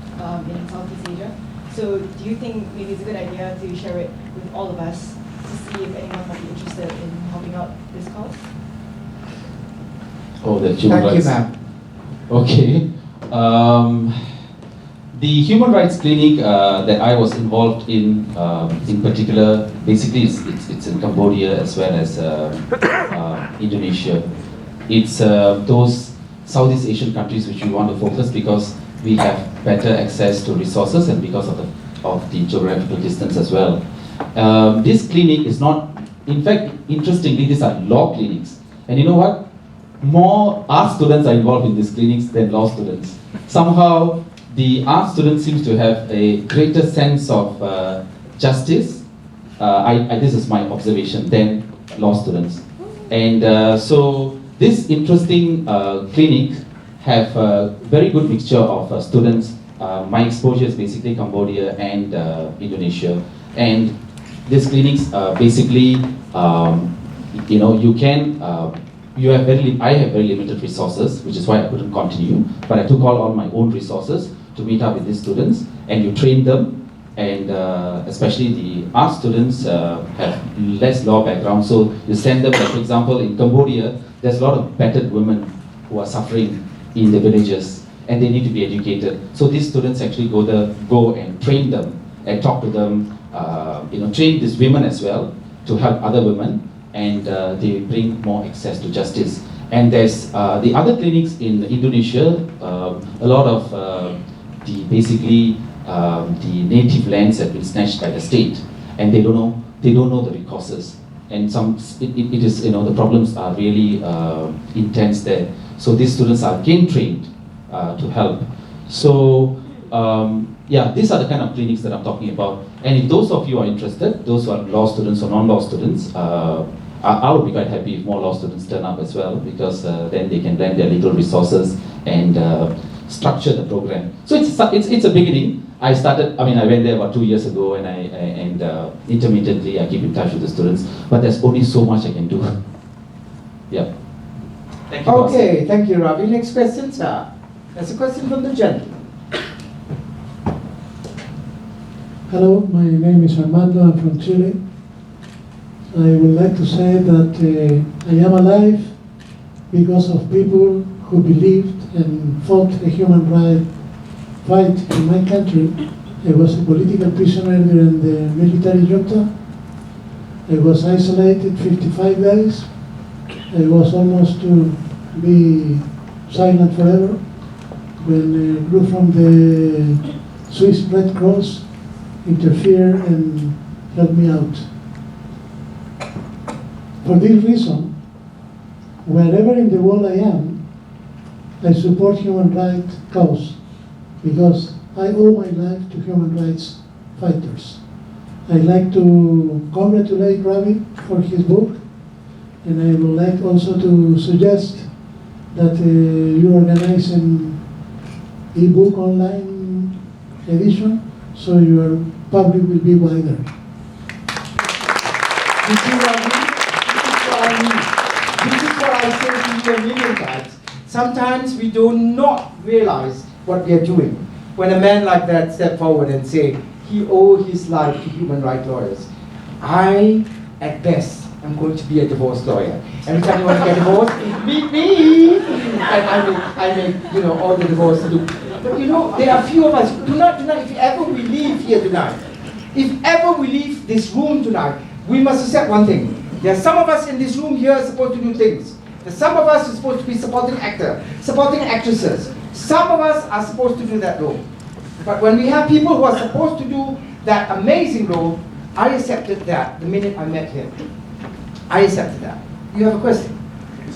[SPEAKER 7] in Southeast Asia. So do you think maybe it's a good idea to share it with all of us to see if anyone might be interested in helping out this cause?
[SPEAKER 3] Oh, the human rights.
[SPEAKER 1] Thank
[SPEAKER 3] Okay.
[SPEAKER 1] you, ma'am.
[SPEAKER 3] The human rights clinic that I was involved in particular, basically it's in Cambodia as well as Indonesia. It's those Southeast Asian countries which we want to focus because we have better access to resources and because of the geographical distance as well. This clinic is not, in fact, interestingly, these are law clinics. And you know what? More art students are involved in these clinics than law students. Somehow, the art student seems to have a greater sense of justice. This is my observation than law students. And so this interesting clinic have a very good mixture of students. My exposure is basically Cambodia and Indonesia. And these clinics basically, I have very limited resources, which is why I couldn't continue. But I took all my own resources to meet up with these students, and you train them, and especially the art students have less law background, so you send them, like for example, in Cambodia, there's a lot of battered women who are suffering in the villages, and they need to be educated. So these students actually go and train them, and talk to them, train these women as well, to help other women, and they bring more access to justice. And there's the other clinics in Indonesia, a lot of the native lands have been snatched by the state, and they don't know the recourses, and it is the problems are really intense there. So these students are again trained to help. So these are the kind of clinics that I'm talking about. And if those of you are interested, those who are law students or non-law students, I would be quite happy if more law students turn up as well, because then they can lend their legal resources and structure the program. So it's a beginning. I went there about 2 years ago, and intermittently I keep in touch with the students, but there's only so much I can do. Yeah. Thank you.
[SPEAKER 1] Okay, thank you, Ravi. Next question, sir. There's a question from the gentleman.
[SPEAKER 8] Hello, my name is Armando. I'm from Chile. I would like to say that I am alive because of people who believed and fought a human rights fight in my country. I was a political prisoner during the military junta. I was isolated 55 days. I was almost to be silent forever when a group from the Swiss Red Cross interfered and helped me out. For this reason, wherever in the world I am, I support human rights cause because I owe my life to human rights fighters. I'd like to congratulate Ravi for his book, and I would like also to suggest that you organize an e-book online edition so your public will be wider.
[SPEAKER 1] You see what I mean? This is what I say to you a million times. Sometimes we do not realize what we are doing. When a man like that step forward and say he owes his life to human rights lawyers, I, at best, am going to be a divorce lawyer. Every time you want to get divorced, meet me, and I make all the divorce to do. But there are few of us. Do not. If ever we leave here tonight, if ever we leave this room tonight, we must accept one thing. There are some of us in this room here supposed to do things. There's some of us are supposed to be supporting actor, supporting actresses. Some of us are supposed to do that role. But when we have people who are supposed to do that amazing role, I accepted that the minute I met him. I accepted that. You have a question?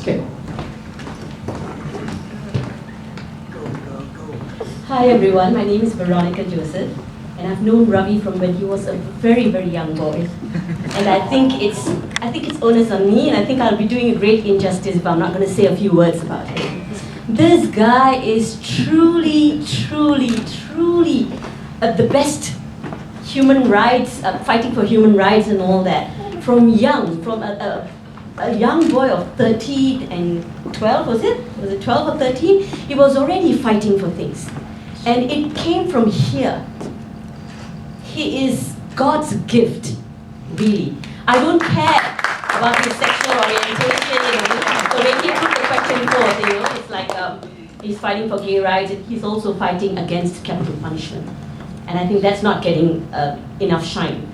[SPEAKER 1] Okay.
[SPEAKER 9] Hi everyone, my name is Veronica Joseph, and I've known Ravi from when he was a very, very young boy. And I think it's onus on me, and I think I'll be doing a great injustice if I'm not going to say a few words about him. This guy is truly the best human rights, fighting for human rights and all that. From a young boy of 13 and 12, was it 12 or 13? He was already fighting for things. And it came from here. He is God's gift, really. I don't care about his sexual orientation, So when he put the question forth, it's like he's fighting for gay rights, and he's also fighting against capital punishment. And I think that's not getting enough shine.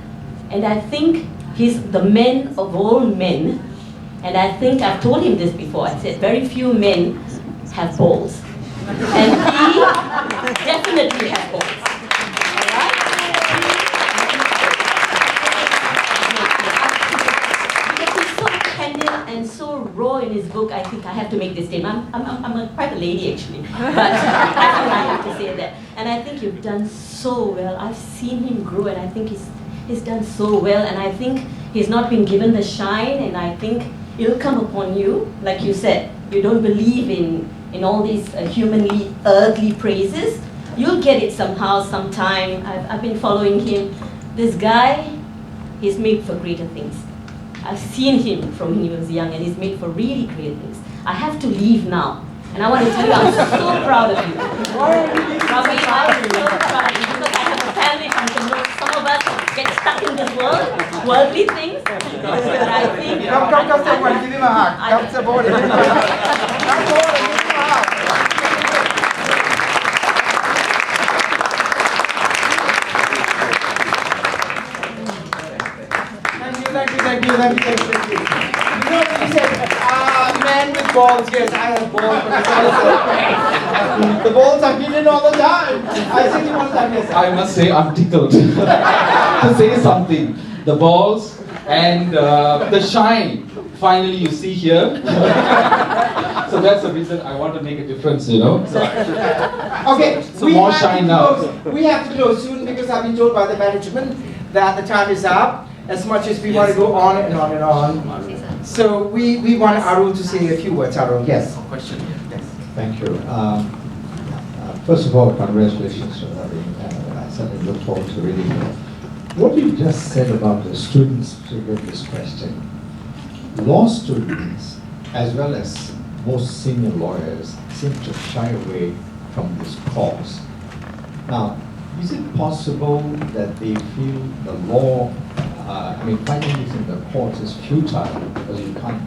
[SPEAKER 9] And I think he's the man of all men. And I think I've told him this before. I said very few men have balls. And he definitely has balls. Alright? Because he's so candid and so raw in his book, I think I have to make this statement. I'm quite a lady actually, but I think I have to say that. And I think you've done so well. I've seen him grow, and I think he's done so well, and I think he's not been given the shine, and I think it'll come upon you. Like you said, you don't believe in all these humanly, earthly praises. You'll get it somehow, sometime. I've been following him. This guy, he's made for greater things. I've seen him from when he was young, and he's made for really great things. I have to leave now, and I want to tell you, I'm so proud of you. Ravi, I'm so proud of you, because I have a family function. Some of us get stuck in this world, worldly things. But I think...
[SPEAKER 1] Come, someone, give him a hug. Come, support him. Come forward and give him a hug. Thank you. You said, man with balls. Yes, I have balls, but the balls are hidden all the time. I said you one time, yes.
[SPEAKER 3] I must say I'm tickled to say something. The balls and the shine, finally you see here. So that's the reason I want to make a difference,
[SPEAKER 1] Okay,
[SPEAKER 3] so more shine now.
[SPEAKER 1] We have to close soon because I've been told by the management that the time is up. As much as we want to go on and on and on. So we want Arul to say a few words. Arul, yes.
[SPEAKER 3] Question.
[SPEAKER 1] Yes.
[SPEAKER 10] Thank you. First of all, congratulations to Ravi. I certainly look forward to reading it. What you just said about the students triggered this question. Law students, as well as most senior lawyers, seem to shy away from this cause. Now, is it possible that they feel the law, fighting this in the courts is futile because you can't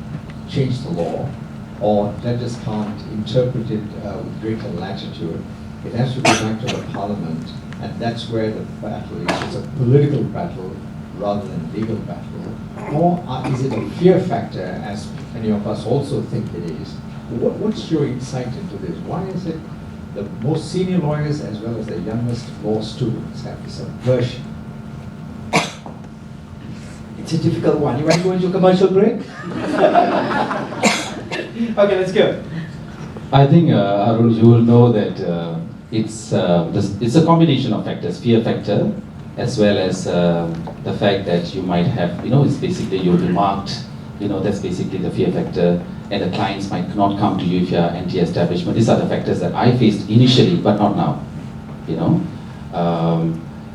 [SPEAKER 10] change the law, or judges can't interpret it with greater latitude? It has to go back to the parliament, and that's where the battle is. It's a political battle rather than a legal battle? Or is it a fear factor, as many of us also think it is? What's your insight into this? Why is it the most senior lawyers as well as the youngest law students have this aversion?
[SPEAKER 1] It's a difficult one. You want to go into a commercial break? Okay, let's go.
[SPEAKER 3] I think, Arun, you will know that it's a combination of factors, fear factor, as well as the fact that you might have, it's basically you'll be marked, that's basically the fear factor, and the clients might not come to you if you're anti-establishment. These are the factors that I faced initially, but not now,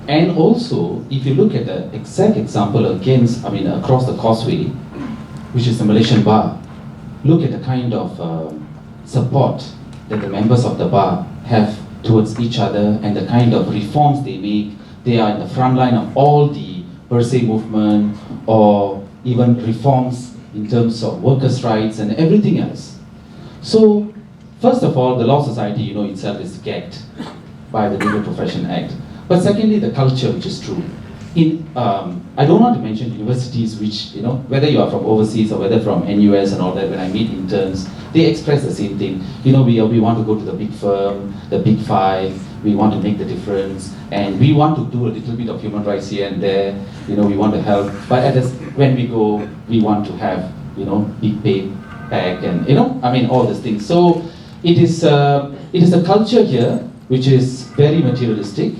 [SPEAKER 3] And also, if you look at the exact example across the causeway, which is the Malaysian bar, look at the kind of support that the members of the bar have towards each other and the kind of reforms they make. They are in the front line of all the per se movement or even reforms in terms of workers' rights and everything else. So, first of all, the Law Society, itself is gagged by the Legal Profession Act. But secondly, the culture, which is true. I don't want to mention universities which, whether you are from overseas or whether from NUS and all that, when I meet interns, they express the same thing. We want to go to the big firm, the big five, we want to make the difference, and we want to do a little bit of human rights here and there, we want to help, but when we go, we want to have, big pay pack and, all these things. So it is a culture here which is very materialistic,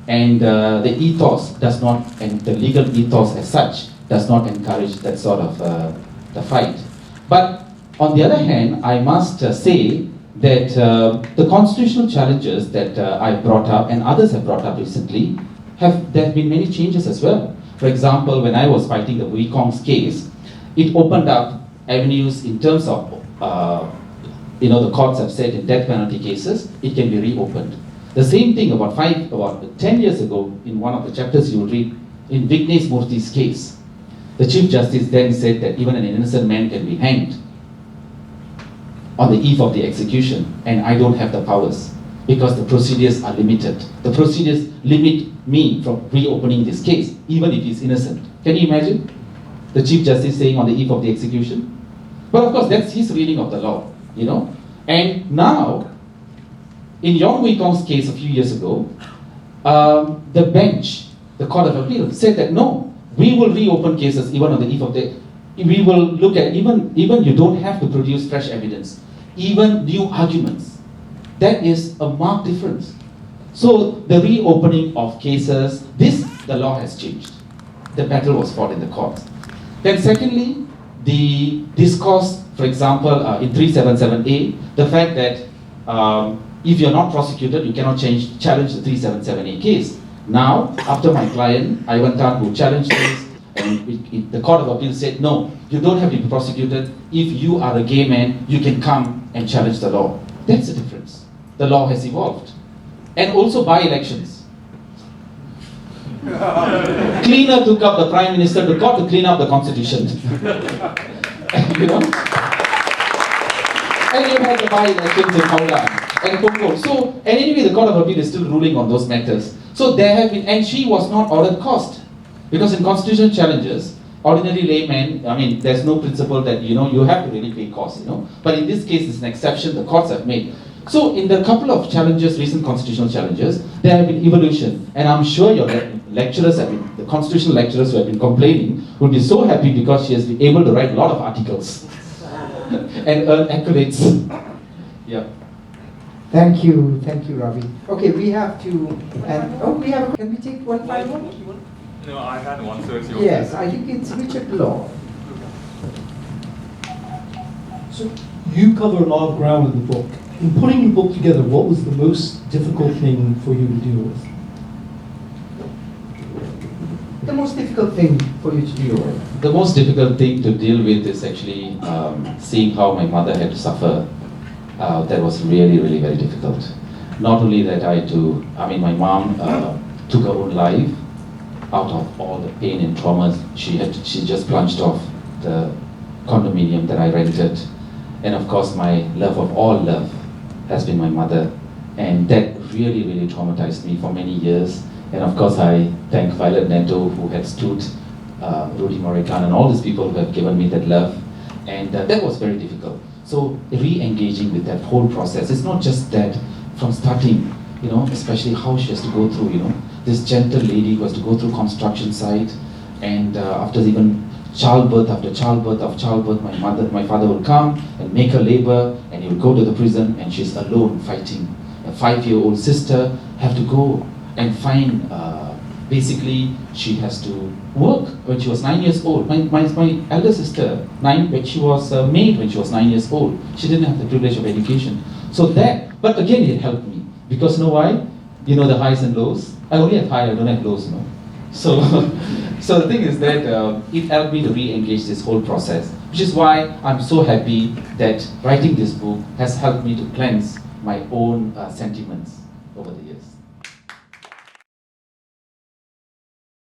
[SPEAKER 3] and the ethos does not, and the legal ethos as such, does not encourage that sort of the fight. But on the other hand, I must say that the constitutional challenges that I brought up and others have brought up recently, there have been many changes as well. For example, when I was fighting the Wikong's case, it opened up avenues in terms of, the courts have said in death penalty cases, it can be reopened. The same thing about 10 years ago, in one of the chapters you will read, in Vignesh Murthy's case, the Chief Justice then said that even an innocent man can be hanged on the eve of the execution, and I don't have the powers because the procedures are limited. The procedures limit me from reopening this case, even if he's innocent. Can you imagine the Chief Justice saying on the eve of the execution? But of course, that's his reading of the law, And now, in Yong Wei-Kong's case a few years ago, the bench, the Court of Appeal, said that no, we will reopen cases even on the eve of the. We will look at even you don't have to produce fresh evidence, even new arguments. That is a marked difference. So the reopening of cases, the law has changed. The battle was fought in the courts. Then secondly, the discourse, for example, in 377A, the fact that if you're not prosecuted, you cannot challenge the 377A case. Now, after my client, Ivan Tan, who challenged this, and the Court of Appeal said, no, you don't have to be prosecuted. If you are a gay man, you can come and challenge the law. That's the difference. The law has evolved. And also by-elections. Cleaner took up the Prime Minister to court to clean up the Constitution. And you had the by-elections in Howrah and Kampong. So, and anyway, the Court of Appeal is still ruling on those matters. So there have been, and she was not ordered cost. Because in constitutional challenges, ordinary laymen, there's no principle that, you have to really pay costs, But in this case, it's an exception the courts have made. So in the couple of challenges, recent constitutional challenges, there have been evolution. And I'm sure your lecturers the constitutional lecturers who have been complaining will be so happy because she has been able to write a lot of articles and earn accolades. Yeah.
[SPEAKER 1] Thank you, Ravi. Okay, we have to, can we take one final one?
[SPEAKER 5] No, I had one, so it's yours.
[SPEAKER 1] Yes, I think it's Richard Law.
[SPEAKER 11] So you cover a lot of ground in the book. In putting the book together, what was the most difficult thing for you to deal with?
[SPEAKER 1] The most difficult thing for you to deal with?
[SPEAKER 3] The most difficult thing to deal with is actually seeing how my mother had to suffer. That was really, really very difficult. Not only that my mom took her own life out of all the pain and traumas. She just plunged off the condominium that I rented. And of course, my love of all love has been my mother. And that really, really traumatized me for many years. And of course, I thank Violet Neto, who had stood Rudy Morrigan and all these people who have given me that love. And that was very difficult. So re-engaging with that whole process, it's not just that from starting, especially how she has to go through, this gentle lady who has to go through construction site, and after even childbirth after childbirth of childbirth, my father would come and make her labor, and he would go to the prison, and she's alone fighting. A 5-year-old sister have to go and find, basically she has to work when she was 9 years old. My elder sister, when she was maid when she was 9 years old. She didn't have the privilege of education. So that, but again it helped me, because you know why? The highs and lows. I only have high, I don't have lows, So, so the thing is that it helped me to re-engage this whole process, which is why I'm so happy that writing this book has helped me to cleanse my own sentiments over the years.